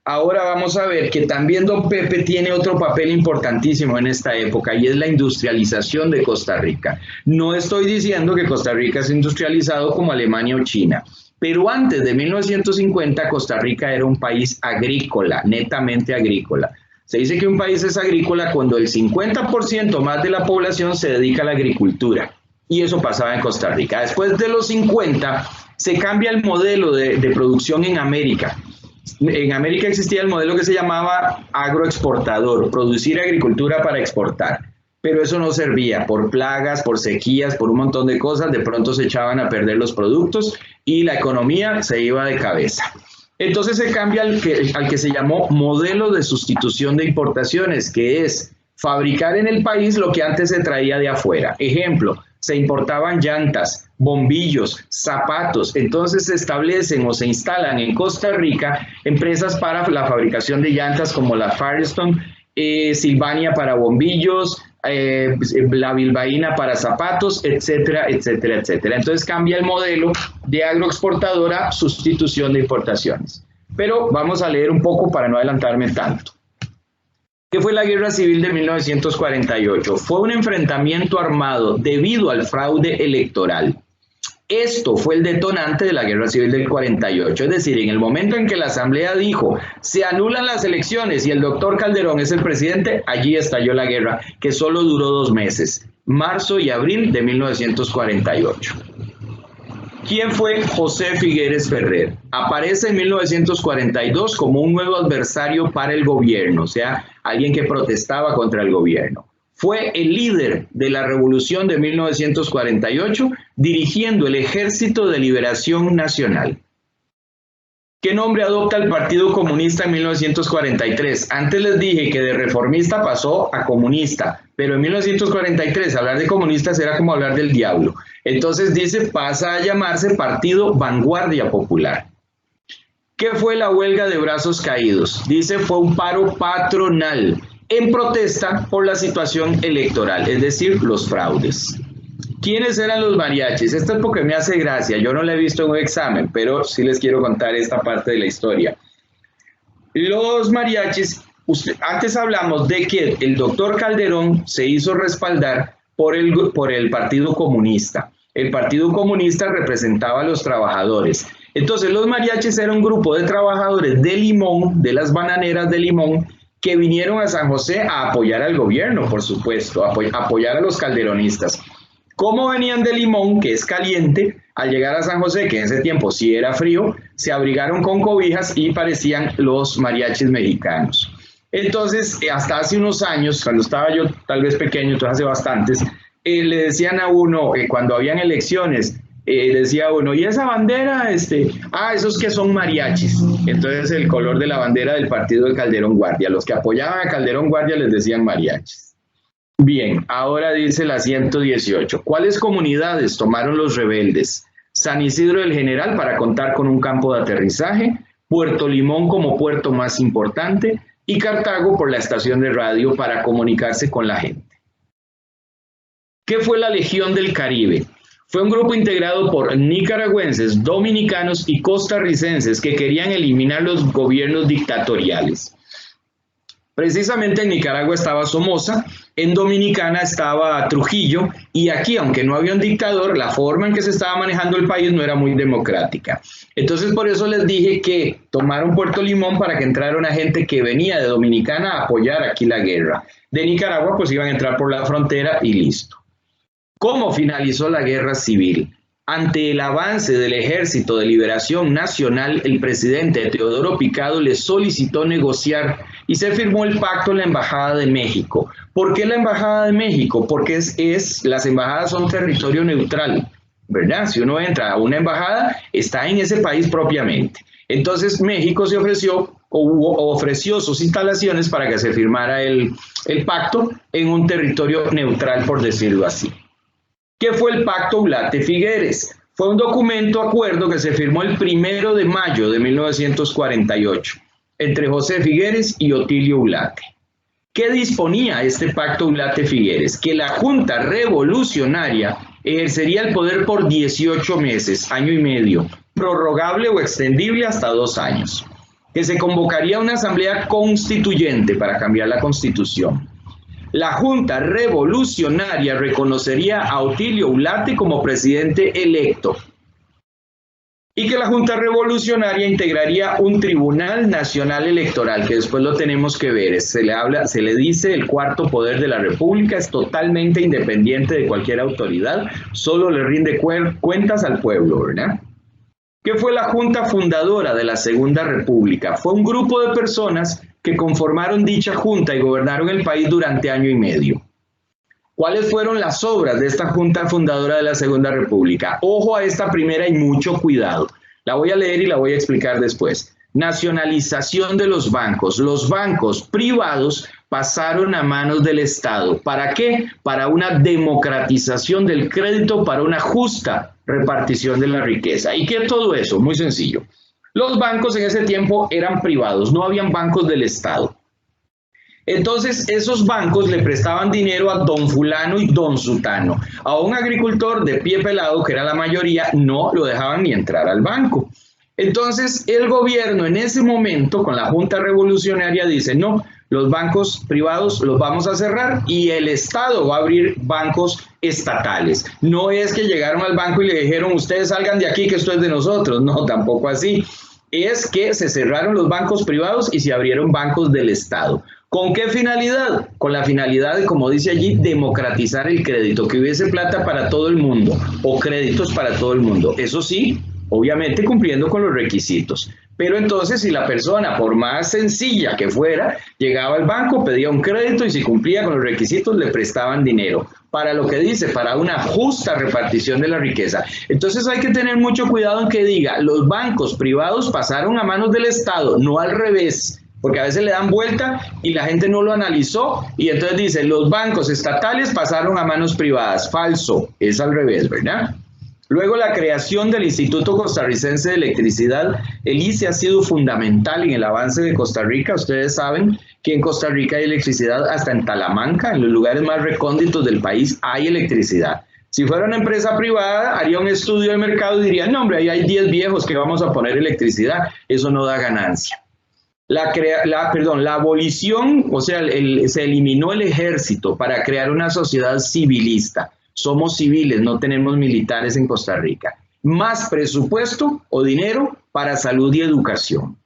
Ahora vamos a ver que también don Pepe tiene otro papel importantísimo en esta época, y es la industrialización de Costa Rica. No estoy diciendo que Costa Rica es industrializado como Alemania o China, pero antes de 1950 Costa Rica era un país agrícola, netamente agrícola. Se dice que un país es agrícola cuando el 50% más de la población se dedica a la agricultura. Y eso pasaba en Costa Rica. Después de los 50 se cambia el modelo de producción en América. En América existía el modelo que se llamaba agroexportador, producir agricultura para exportar. Pero eso no servía, por plagas, por sequías, por un montón de cosas, de pronto se echaban a perder los productos y la economía se iba de cabeza. Entonces se cambia al que se llamó modelo de sustitución de importaciones, que es fabricar en el país lo que antes se traía de afuera. Ejemplo, se importaban llantas, bombillos, zapatos. Entonces se establecen o se instalan en Costa Rica empresas para la fabricación de llantas como la Firestone, Sylvania para bombillos, la bilbaína para zapatos, etcétera, etcétera, etcétera. Entonces cambia el modelo de agroexportadora, sustitución de importaciones. Pero vamos a leer un poco para no adelantarme tanto. ¿Qué fue la Guerra Civil de 1948? Fue un enfrentamiento armado debido al fraude electoral. Esto fue el detonante de la Guerra Civil del 48, es decir, en el momento en que la Asamblea dijo se anulan las elecciones y el doctor Calderón es el presidente, allí estalló la guerra, que solo duró 2 meses, marzo y abril de 1948. ¿Quién fue José Figueres Ferrer? Aparece en 1942 como un nuevo adversario para el gobierno, o sea, alguien que protestaba contra el gobierno. Fue el líder de la Revolución de 1948, dirigiendo el Ejército de Liberación Nacional. ¿Qué nombre adopta el Partido Comunista en 1943? Antes les dije que de reformista pasó a comunista, pero en 1943 hablar de comunistas era como hablar del diablo. Entonces dice, pasa a llamarse Partido Vanguardia Popular. ¿Qué fue la huelga de brazos caídos? Dice, fue un paro patronal en protesta por la situación electoral, es decir, los fraudes. ¿Quiénes eran los mariachis? Esto es porque me hace gracia, yo no lo he visto en un examen, pero sí les quiero contar esta parte de la historia. Los mariachis, antes hablamos de que el doctor Calderón se hizo respaldar por el Partido Comunista. El Partido Comunista representaba a los trabajadores. Entonces los mariachis eran un grupo de trabajadores de Limón, de las bananeras de Limón, que vinieron a San José a apoyar al gobierno, por supuesto, a apoyar a los calderonistas. Como venían de Limón, que es caliente, al llegar a San José, que en ese tiempo sí era frío, se abrigaron con cobijas y parecían los mariachis mexicanos. Entonces, hasta hace unos años, cuando estaba yo tal vez pequeño, entonces hace bastantes, le decían a uno, cuando habían elecciones, decía uno, ¿y esa bandera? Esos que son mariachis. Entonces el color de la bandera del partido de Calderón Guardia. Los que apoyaban a Calderón Guardia les decían mariachis. Bien, ahora dice la 118. ¿Cuáles comunidades tomaron los rebeldes? San Isidro del General para contar con un campo de aterrizaje, Puerto Limón como puerto más importante y Cartago por la estación de radio para comunicarse con la gente. ¿Qué fue la Legión del Caribe? Fue un grupo integrado por nicaragüenses, dominicanos y costarricenses que querían eliminar los gobiernos dictatoriales. Precisamente en Nicaragua estaba Somoza, en Dominicana estaba Trujillo, y aquí, aunque no había un dictador, la forma en que se estaba manejando el país no era muy democrática. Entonces, por eso les dije que tomaron Puerto Limón para que entrara una gente que venía de Dominicana a apoyar aquí la guerra. De Nicaragua, pues iban a entrar por la frontera y listo. ¿Cómo finalizó la guerra civil? Ante el avance del Ejército de Liberación Nacional, el presidente Teodoro Picado le solicitó negociar y se firmó el pacto en la Embajada de México. ¿Por qué la Embajada de México? Porque las embajadas son territorio neutral, ¿verdad? Si uno entra a una embajada, está en ese país propiamente. Entonces México se ofreció sus instalaciones para que se firmara el pacto en un territorio neutral, por decirlo así. ¿Qué fue el Pacto Ublate-Figueres? Fue un acuerdo que se firmó el 1 de mayo de 1948 entre José Figueres y Otilio Ulate. ¿Qué disponía este Pacto Ublate-Figueres? Que la Junta Revolucionaria ejercería el poder por 18 meses, año y medio, prorrogable o extendible hasta 2 años, que se convocaría una asamblea constituyente para cambiar la Constitución. La Junta Revolucionaria reconocería a Otilio Ulate como presidente electo y que la Junta Revolucionaria integraría un Tribunal Nacional Electoral, que después lo tenemos que ver. Se le dice el cuarto poder de la República, es totalmente independiente de cualquier autoridad, solo le rinde cuentas al pueblo, ¿verdad? ¿Qué fue la Junta Fundadora de la Segunda República? Fue un grupo de personas que conformaron dicha junta y gobernaron el país durante año y medio. ¿Cuáles fueron las obras de esta Junta Fundadora de la Segunda República? Ojo a esta primera y mucho cuidado. La voy a leer y la voy a explicar después. Nacionalización de los bancos. Los bancos privados pasaron a manos del Estado. ¿Para qué? Para una democratización del crédito, para una justa repartición de la riqueza. ¿Y qué es todo eso? Muy sencillo. Los bancos en ese tiempo eran privados, no habían bancos del Estado. Entonces, esos bancos le prestaban dinero a don fulano y don sutano. A un agricultor de pie pelado, que era la mayoría, no lo dejaban ni entrar al banco. Entonces, el gobierno en ese momento, con la Junta Revolucionaria, dice, no, los bancos privados los vamos a cerrar y el Estado va a abrir bancos estatales. No es que llegaron al banco y le dijeron, ustedes salgan de aquí que esto es de nosotros. No, tampoco así. Es que se cerraron los bancos privados y se abrieron bancos del Estado. ¿Con qué finalidad? Con la finalidad de, como dice allí, democratizar el crédito, que hubiese plata para todo el mundo o créditos para todo el mundo. Eso sí, obviamente cumpliendo con los requisitos. Pero entonces, si la persona, por más sencilla que fuera, llegaba al banco, pedía un crédito y si cumplía con los requisitos, le prestaban dinero. Para lo que dice, para una justa repartición de la riqueza. Entonces hay que tener mucho cuidado en que diga, los bancos privados pasaron a manos del Estado, no al revés. Porque a veces le dan vuelta y la gente no lo analizó y entonces dice, los bancos estatales pasaron a manos privadas. Falso, es al revés, ¿verdad? Luego la creación del Instituto Costarricense de Electricidad, el ICE ha sido fundamental en el avance de Costa Rica. Ustedes saben que en Costa Rica hay electricidad hasta en Talamanca, en los lugares más recónditos del país hay electricidad. Si fuera una empresa privada, haría un estudio de mercado y diría, no hombre, ahí hay 10 viejos que vamos a poner electricidad, eso no da ganancia. La abolición, o sea, se eliminó el ejército para crear una sociedad civilista. Somos civiles, no tenemos militares en Costa Rica. Más presupuesto o dinero para salud y educación.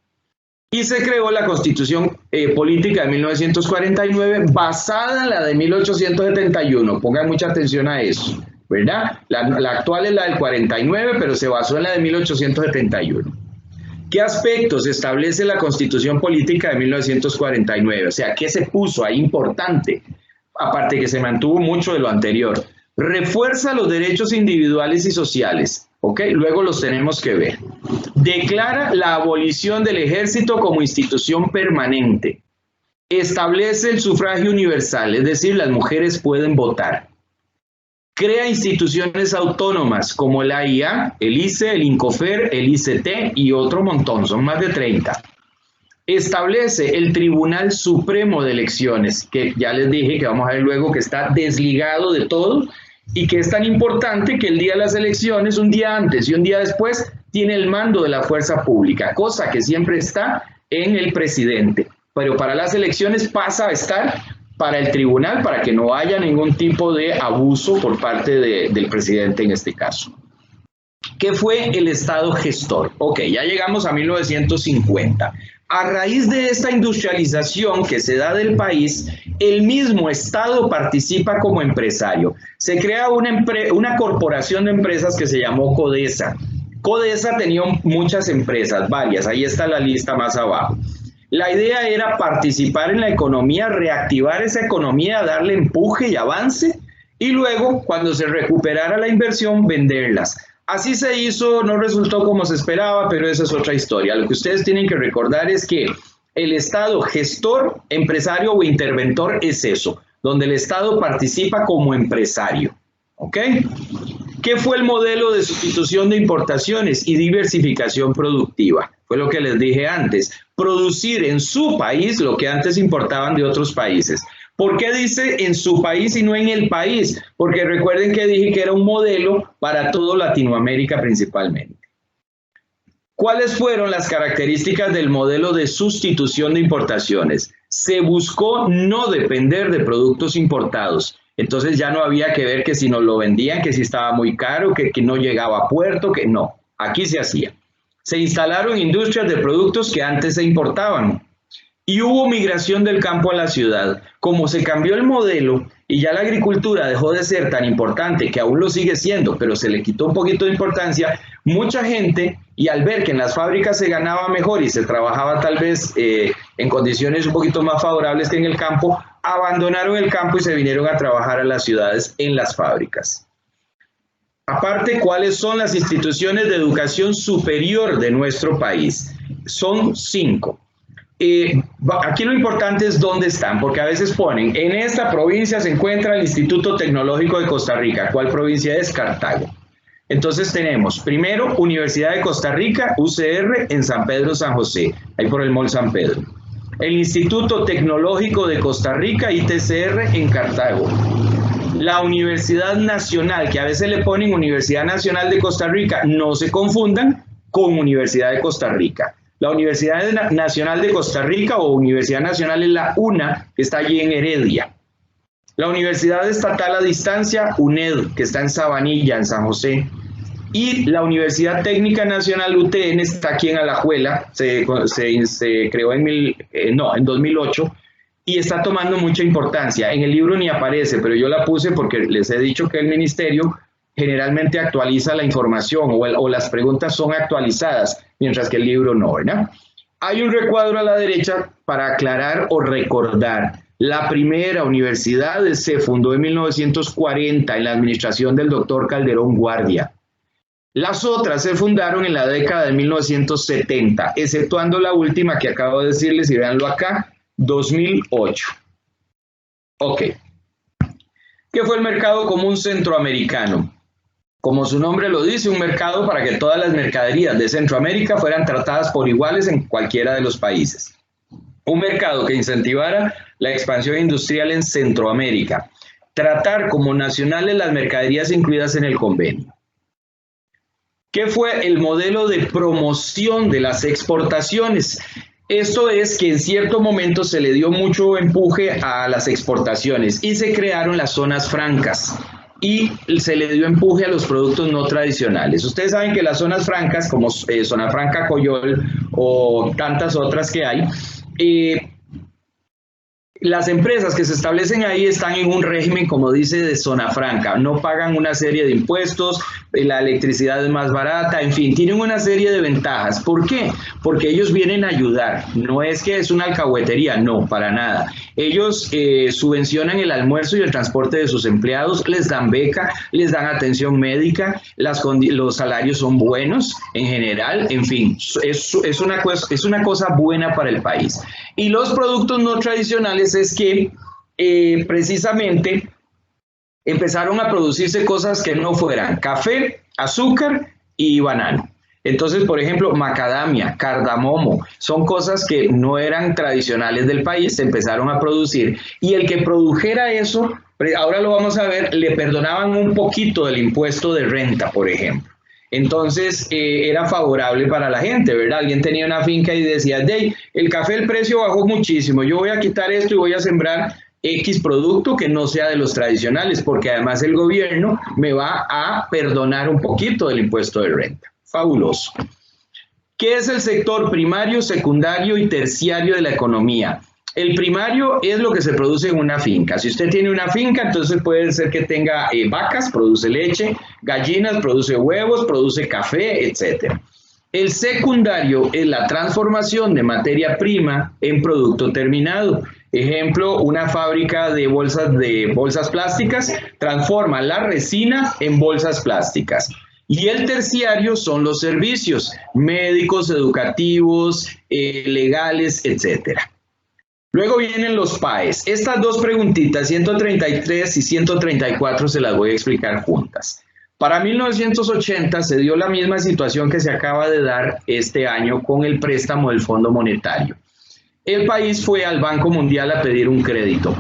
Y se creó la Constitución Política de 1949 basada en la de 1871. Pongan mucha atención a eso, ¿verdad? La actual es la del 49, pero se basó en la de 1871. ¿Qué aspectos establece la Constitución Política de 1949? O sea, ¿qué se puso ahí importante? Aparte que se mantuvo mucho de lo anterior. Refuerza los derechos individuales y sociales, ¿ok? Luego los tenemos que ver. Declara la abolición del ejército como institución permanente. Establece el sufragio universal, es decir, las mujeres pueden votar. Crea instituciones autónomas como la AIA, el ICE, el INCOFER, el ICT y otro montón, son más de 30. Establece el Tribunal Supremo de Elecciones, que ya les dije que vamos a ver luego que está desligado de todo y que es tan importante que el día de las elecciones, un día antes y un día después, tiene el mando de la fuerza pública, cosa que siempre está en el presidente. pero para las elecciones pasa a estar para el tribunal, para que no haya ningún tipo de abuso por parte del presidente en este caso. ¿Qué fue el Estado gestor? Ok, ya llegamos a 1950. A raíz de esta industrialización que se da del país, el mismo Estado participa como empresario. Se crea una corporación de empresas que se llamó Codesa. Codesa tenía muchas empresas, varias, ahí está la lista más abajo. La idea era participar en la economía, reactivar esa economía, darle empuje y avance, y luego, cuando se recuperara la inversión, venderlas. Así se hizo, no resultó como se esperaba, pero esa es otra historia. Lo que ustedes tienen que recordar es que el Estado gestor, empresario o interventor es eso, donde el Estado participa como empresario. ¿Ok? ¿Qué fue el modelo de sustitución de importaciones y diversificación productiva? Fue lo que les dije antes, producir en su país lo que antes importaban de otros países. ¿Por qué dice en su país y no en el país? Porque recuerden que dije que era un modelo para toda Latinoamérica principalmente. ¿Cuáles fueron las características del modelo de sustitución de importaciones? Se buscó no depender de productos importados. Entonces ya no había que ver que si nos lo vendían, que si estaba muy caro, que no llegaba a puerto, que no. Aquí se hacía. Se instalaron industrias de productos que antes se importaban. Y hubo migración del campo a la ciudad. Como se cambió el modelo y ya la agricultura dejó de ser tan importante, que aún lo sigue siendo, pero se le quitó un poquito de importancia, mucha gente, y al ver que en las fábricas se ganaba mejor y se trabajaba tal vez en condiciones un poquito más favorables que en el campo, abandonaron el campo y se vinieron a trabajar a las ciudades en las fábricas. Aparte, ¿cuáles son las instituciones de educación superior de nuestro país? Son 5. Aquí lo importante es dónde están, porque a veces ponen, en esta provincia se encuentra el Instituto Tecnológico de Costa Rica. ¿Cuál provincia es? Cartago. Entonces tenemos, primero, Universidad de Costa Rica, UCR, en San Pedro, San José, ahí por el Mall San Pedro. El Instituto Tecnológico de Costa Rica, ITCR, en Cartago. La Universidad Nacional, que a veces le ponen Universidad Nacional de Costa Rica, no se confundan con Universidad de Costa Rica. La Universidad Nacional de Costa Rica o Universidad Nacional es la UNA, que está allí en Heredia. La Universidad Estatal a Distancia, UNED, que está en Sabanilla, en San José. Y la Universidad Técnica Nacional, UTN, está aquí en Alajuela, se creó en 2008 y está tomando mucha importancia. En el libro ni aparece, pero yo la puse porque les he dicho que el ministerio generalmente actualiza la información o las preguntas son actualizadas, mientras que el libro no, ¿verdad? Hay un recuadro a la derecha para aclarar o recordar. La primera universidad se fundó en 1940 en la administración del doctor Calderón Guardia. Las otras se fundaron en la década de 1970, exceptuando la última que acabo de decirles, y véanlo acá, 2008. Ok. ¿Qué fue el mercado común centroamericano? Como su nombre lo dice, un mercado para que todas las mercaderías de Centroamérica fueran tratadas por iguales en cualquiera de los países. Un mercado que incentivara la expansión industrial en Centroamérica. Tratar como nacionales las mercaderías incluidas en el convenio. ¿Qué fue el modelo de promoción de las exportaciones? Esto es que en cierto momento se le dio mucho empuje a las exportaciones y se crearon las zonas francas y se le dio empuje a los productos no tradicionales. Ustedes saben que las zonas francas, como Zona Franca Coyol o tantas otras que hay, las empresas que se establecen ahí están en un régimen, como dice, de zona franca. No pagan una serie de impuestos, la electricidad es más barata, en fin, tienen una serie de ventajas. ¿Por qué? Porque ellos vienen a ayudar. No es que es una alcahuetería, no, para nada. Ellos subvencionan el almuerzo y el transporte de sus empleados, les dan beca, les dan atención médica, los salarios son buenos en general, en fin, es una cosa buena para el país. Y los productos no tradicionales es que precisamente empezaron a producirse cosas que no fueran café, azúcar y banano. Entonces, por ejemplo, macadamia, cardamomo, son cosas que no eran tradicionales del país, se empezaron a producir. Y el que produjera eso, ahora lo vamos a ver, le perdonaban un poquito del impuesto de renta, por ejemplo. Entonces era favorable para la gente, ¿verdad? Alguien tenía una finca y decía, "Dey, el café el precio bajó muchísimo, yo voy a quitar esto y voy a sembrar X producto que no sea de los tradicionales, porque además el gobierno me va a perdonar un poquito del impuesto de renta". Fabuloso. ¿Qué es el sector primario, secundario y terciario de la economía? El primario es lo que se produce en una finca. Si usted tiene una finca, entonces puede ser que tenga vacas, produce leche, gallinas, produce huevos, produce café, etc. El secundario es la transformación de materia prima en producto terminado. Ejemplo, una fábrica de bolsas plásticas transforma la resina en bolsas plásticas. Y el terciario son los servicios médicos, educativos, legales, etcétera. Luego vienen los PAEs. Estas dos preguntitas, 133 y 134, se las voy a explicar juntas. Para 1980 se dio la misma situación que se acaba de dar este año con el préstamo del Fondo Monetario. El país fue al Banco Mundial a pedir un crédito.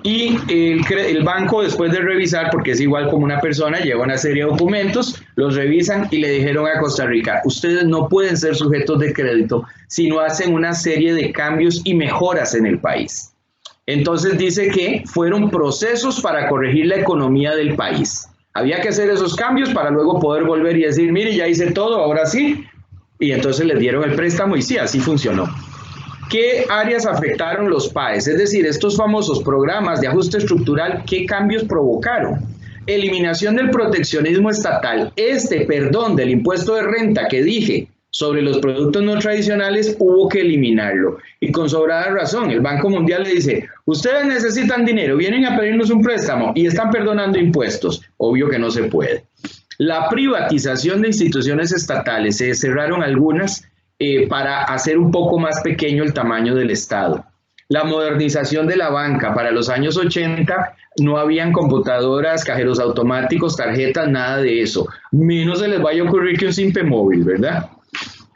Y el banco, después de revisar, porque es igual como una persona, lleva una serie de documentos, los revisan y le dijeron a Costa Rica, ustedes no pueden ser sujetos de crédito si no hacen una serie de cambios y mejoras en el país. Entonces dice que fueron procesos para corregir la economía del país. Había que hacer esos cambios para luego poder volver y decir, mire, ya hice todo, ahora sí. Y entonces les dieron el préstamo y sí, así funcionó. ¿Qué áreas afectaron los PAEs? Es decir, estos famosos programas de ajuste estructural, ¿qué cambios provocaron? Eliminación del proteccionismo estatal. Perdón, del impuesto de renta que dije sobre los productos no tradicionales, hubo que eliminarlo. Y con sobrada razón, el Banco Mundial le dice, ustedes necesitan dinero, vienen a pedirnos un préstamo y están perdonando impuestos. Obvio que no se puede. La privatización de instituciones estatales, se cerraron algunas, para hacer un poco más pequeño el tamaño del Estado. La modernización de la banca. Para los años 80 no habían computadoras, cajeros automáticos, tarjetas, nada de eso. Menos se les vaya a ocurrir que un simple móvil, ¿verdad?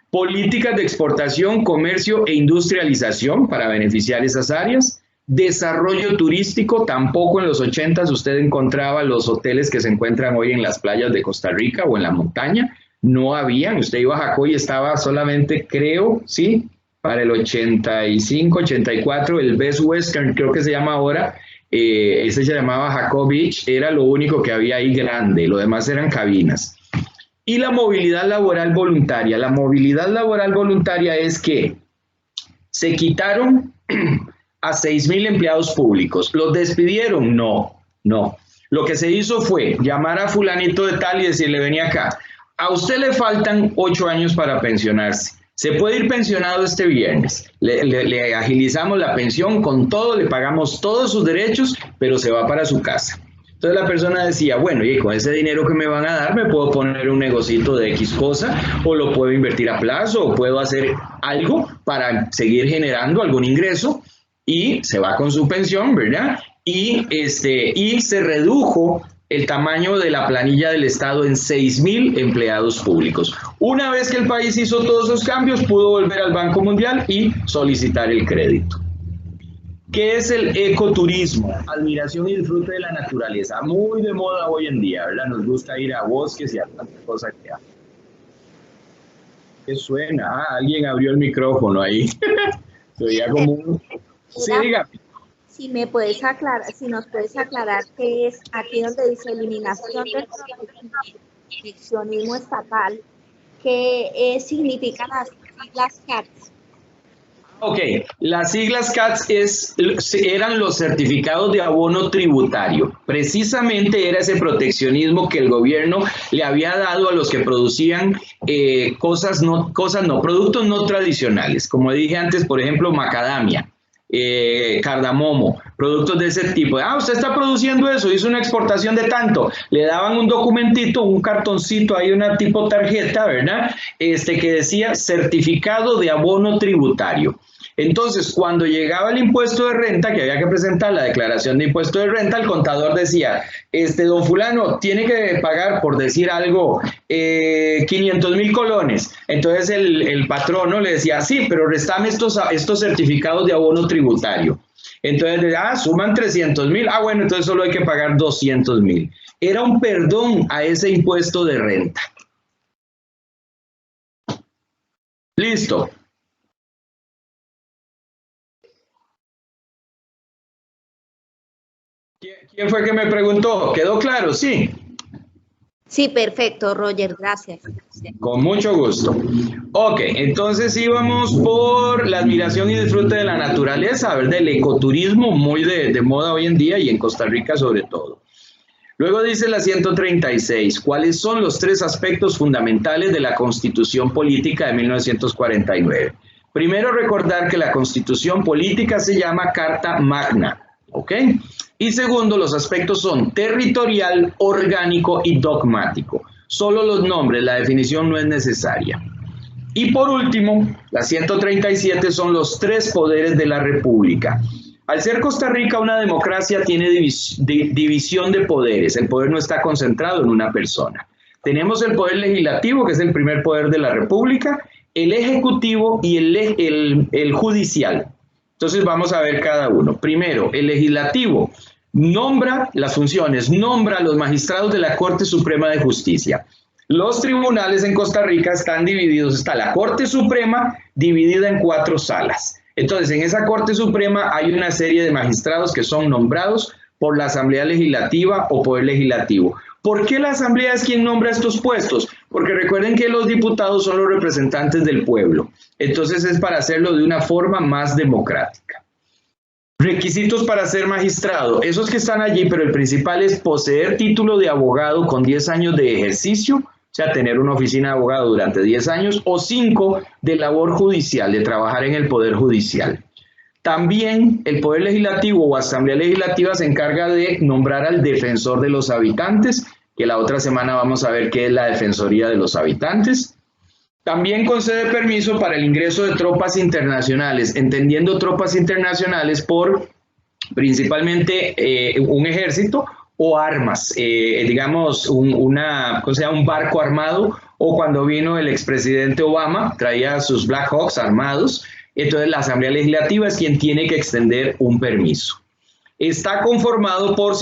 Políticas de exportación, comercio e industrialización para beneficiar esas áreas. Desarrollo turístico, tampoco en los 80s usted encontraba los hoteles que se encuentran hoy en las playas de Costa Rica o en la montaña. No habían, usted iba a Jacó y estaba solamente, creo, sí, para el 85, 84, el Best Western, creo que se llama ahora, ese se llamaba Jacó Beach, era lo único que había ahí grande, lo demás eran cabinas. Y la movilidad laboral voluntaria. La movilidad laboral voluntaria es que se quitaron a 6,000 empleados públicos. ¿Los despidieron? No. Lo que se hizo fue llamar a fulanito de tal y decirle, vení acá. A usted le faltan 8 años para pensionarse. Se puede ir pensionado este viernes. Le agilizamos la pensión con todo, le pagamos todos sus derechos, pero se va para su casa. Entonces la persona decía, bueno, y con ese dinero que me van a dar, me puedo poner un negocito de X cosa, o lo puedo invertir a plazo, o puedo hacer algo para seguir generando algún ingreso, y se va con su pensión, ¿verdad? Y se redujo el tamaño de la planilla del Estado en 6,000 empleados públicos. Una vez que el país hizo todos esos cambios, pudo volver al Banco Mundial y solicitar el crédito. ¿Qué es el ecoturismo? Admiración y disfrute de la naturaleza. Muy de moda hoy en día, ¿verdad? Nos gusta ir a bosques y a tantas cosas que hay. ¿Qué suena? Ah, alguien abrió el micrófono ahí. Se veía como un... Sí, dígame. Si nos puedes aclarar qué es aquí donde dice eliminación del proteccionismo estatal, qué significan las siglas CATS. Ok, las siglas CATS eran los certificados de abono tributario. Precisamente era ese proteccionismo que el gobierno le había dado a los que producían productos no tradicionales. Como dije antes, por ejemplo, macadamia. Cardamomo, productos de ese tipo. Usted está produciendo eso, hizo una exportación de tanto, le daban un documentito, un cartoncito, ahí una tipo tarjeta, ¿verdad? Que decía certificado de abono tributario. Entonces, cuando llegaba el impuesto de renta, que había que presentar la declaración de impuesto de renta, el contador decía, don fulano tiene que pagar, por decir algo, 500,000 colones. Entonces el patrono le decía, sí, pero restame estos certificados de abono tributario. Entonces, suman 300,000, bueno, entonces solo hay que pagar 200,000. Era un perdón a ese impuesto de renta. Listo. ¿Quién fue que me preguntó? ¿Quedó claro? Sí. Sí, perfecto, Roger, gracias. Con mucho gusto. Ok, entonces íbamos por la admiración y disfrute de la naturaleza, a ver, del ecoturismo, muy de moda hoy en día y en Costa Rica sobre todo. Luego dice la 136, ¿cuáles son los 3 aspectos fundamentales de la Constitución Política de 1949? Primero, recordar que la Constitución Política se llama Carta Magna, ¿ok? Y segundo, los aspectos son territorial, orgánico y dogmático. Solo los nombres, la definición no es necesaria. Y por último, la 137 son los 3 poderes de la República. Al ser Costa Rica una democracia, tiene división de poderes. El poder no está concentrado en una persona. Tenemos el poder legislativo, que es el primer poder de la República, el ejecutivo y el judicial. Entonces vamos a ver cada uno. Primero, el legislativo nombra las funciones, nombra a los magistrados de la Corte Suprema de Justicia. Los tribunales en Costa Rica están divididos. Está la Corte Suprema dividida en 4 salas. Entonces, en esa Corte Suprema hay una serie de magistrados que son nombrados por la Asamblea Legislativa o Poder Legislativo. ¿Por qué la Asamblea es quien nombra estos puestos? Porque recuerden que los diputados son los representantes del pueblo. Entonces, es para hacerlo de una forma más democrática. Requisitos para ser magistrado. Esos que están allí, pero el principal es poseer título de abogado con 10 años de ejercicio, o sea, tener una oficina de abogado durante 10 años, o 5 de labor judicial, de trabajar en el Poder Judicial. También el Poder Legislativo o Asamblea Legislativa se encarga de nombrar al defensor de los habitantes, que la otra semana vamos a ver qué es la Defensoría de los Habitantes. También concede permiso para el ingreso de tropas internacionales, entendiendo tropas internacionales por principalmente un ejército o armas, digamos un barco armado, o cuando vino el expresidente Obama, traía sus Black Hawks armados. Entonces la Asamblea Legislativa es quien tiene que extender un permiso. Está conformado por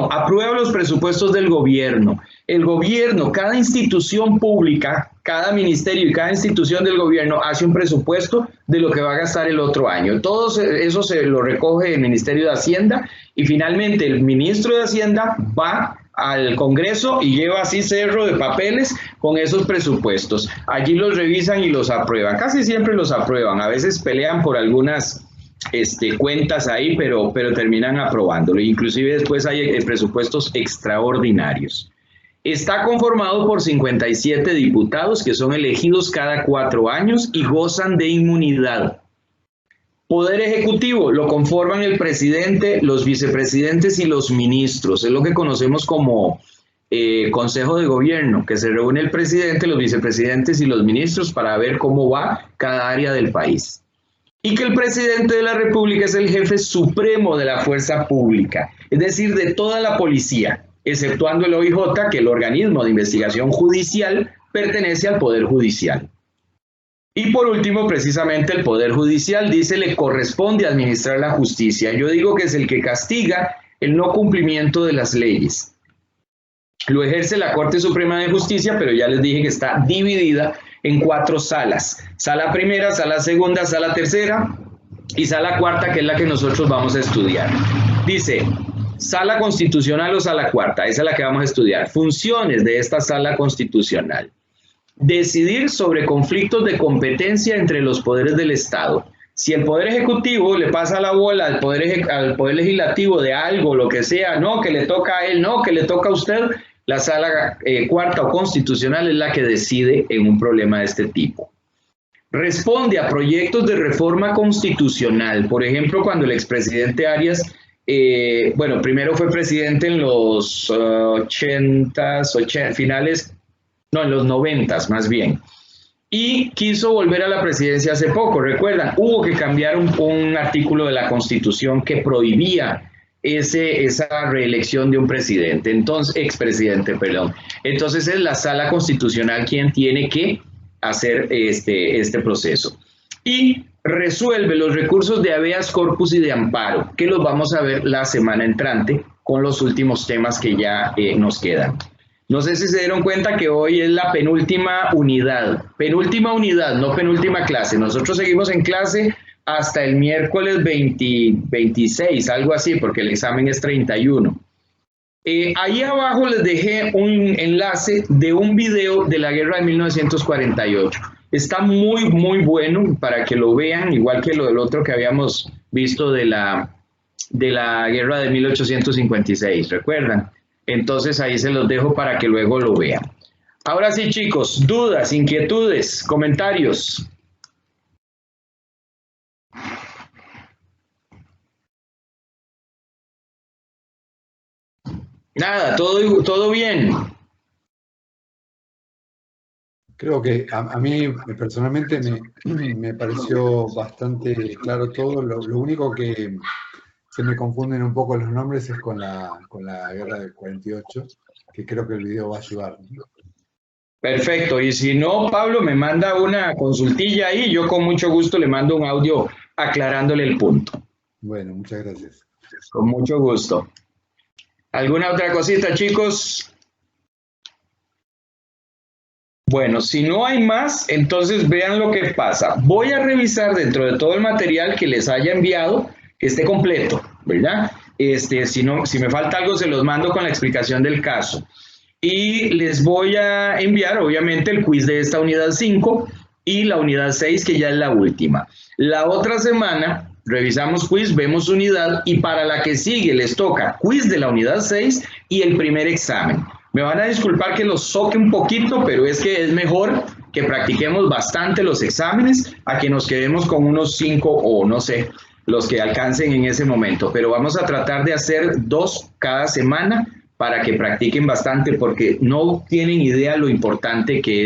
aprueba los presupuestos del gobierno. El gobierno, cada institución pública, cada ministerio y cada institución del gobierno hace un presupuesto de lo que va a gastar el otro año. Todo eso se lo recoge el Ministerio de Hacienda y finalmente el ministro de Hacienda va al Congreso y lleva así cerro de papeles con esos presupuestos. Allí los revisan y los aprueban. Casi siempre los aprueban. A veces pelean por algunas cuentas ahí, pero terminan aprobándolo. Inclusive después hay presupuestos extraordinarios. Está conformado por 57 diputados que son elegidos cada 4 años y gozan de inmunidad. Poder Ejecutivo lo conforman el presidente, los vicepresidentes y los ministros. Es lo que conocemos como Consejo de Gobierno, que se reúne el presidente, los vicepresidentes y los ministros para ver cómo va cada área del país. Y que el presidente de la República es el jefe supremo de la fuerza pública, es decir, de toda la policía, exceptuando el OIJ, que el organismo de investigación judicial pertenece al Poder Judicial. Y por último, precisamente el Poder Judicial dice le corresponde administrar la justicia. Yo digo que es el que castiga el no cumplimiento de las leyes. Lo ejerce la Corte Suprema de Justicia, pero ya les dije que está dividida en 4 salas. Sala primera, sala segunda, sala tercera y sala cuarta, que es la que nosotros vamos a estudiar. Dice, sala constitucional o sala cuarta, esa es la que vamos a estudiar. Funciones de esta sala constitucional. Decidir sobre conflictos de competencia entre los poderes del Estado. Si el Poder Ejecutivo le pasa la bola al Poder Legislativo de algo, lo que sea, no, que le toca a él, no, que le toca a usted, la sala cuarta o constitucional es la que decide en un problema de este tipo. Responde a proyectos de reforma constitucional. Por ejemplo, cuando el expresidente Arias, primero fue presidente en los 80s, en los 90s más bien. Y quiso volver a la presidencia hace poco. Recuerdan, hubo que cambiar un artículo de la Constitución que prohibía esa reelección de un presidente, expresidente. Entonces es la sala constitucional quien tiene que hacer este proceso. Y resuelve los recursos de habeas corpus y de amparo, que los vamos a ver la semana entrante con los últimos temas que ya nos quedan. No sé si se dieron cuenta que hoy es la penúltima unidad, no penúltima clase. Nosotros seguimos en clase hasta el miércoles 26, algo así, porque el examen es 31. Ahí abajo les dejé un enlace de un video de la guerra de 1948. Está muy, muy bueno para que lo vean, igual que lo del otro que habíamos visto de la guerra de 1856, ¿recuerdan? Entonces ahí se los dejo para que luego lo vean. Ahora sí, chicos, dudas, inquietudes, comentarios. Nada, todo bien. Creo que a mí personalmente me pareció bastante claro todo. Lo único que se me confunden un poco los nombres es con la guerra del 48, que creo que el video va a ayudar. Perfecto, y si no, Pablo me manda una consultilla ahí, yo con mucho gusto le mando un audio aclarándole el punto. Bueno, muchas gracias. Con mucho gusto. ¿Alguna otra cosita, chicos? Bueno, si no hay más, entonces vean lo que pasa. Voy a revisar dentro de todo el material que les haya enviado, que esté completo, ¿verdad? Si me falta algo, se los mando con la explicación del caso. Y les voy a enviar, obviamente, el quiz de esta unidad 5 y la unidad 6, que ya es la última. La otra semana revisamos quiz, vemos unidad, y para la que sigue les toca quiz de la unidad 6 y el primer examen. Me van a disculpar que los soque un poquito, pero es que es mejor que practiquemos bastante los exámenes a que nos quedemos con unos 5 o no sé, los que alcancen en ese momento. Pero vamos a tratar de hacer 2 cada semana para que practiquen bastante, porque no tienen idea lo importante que es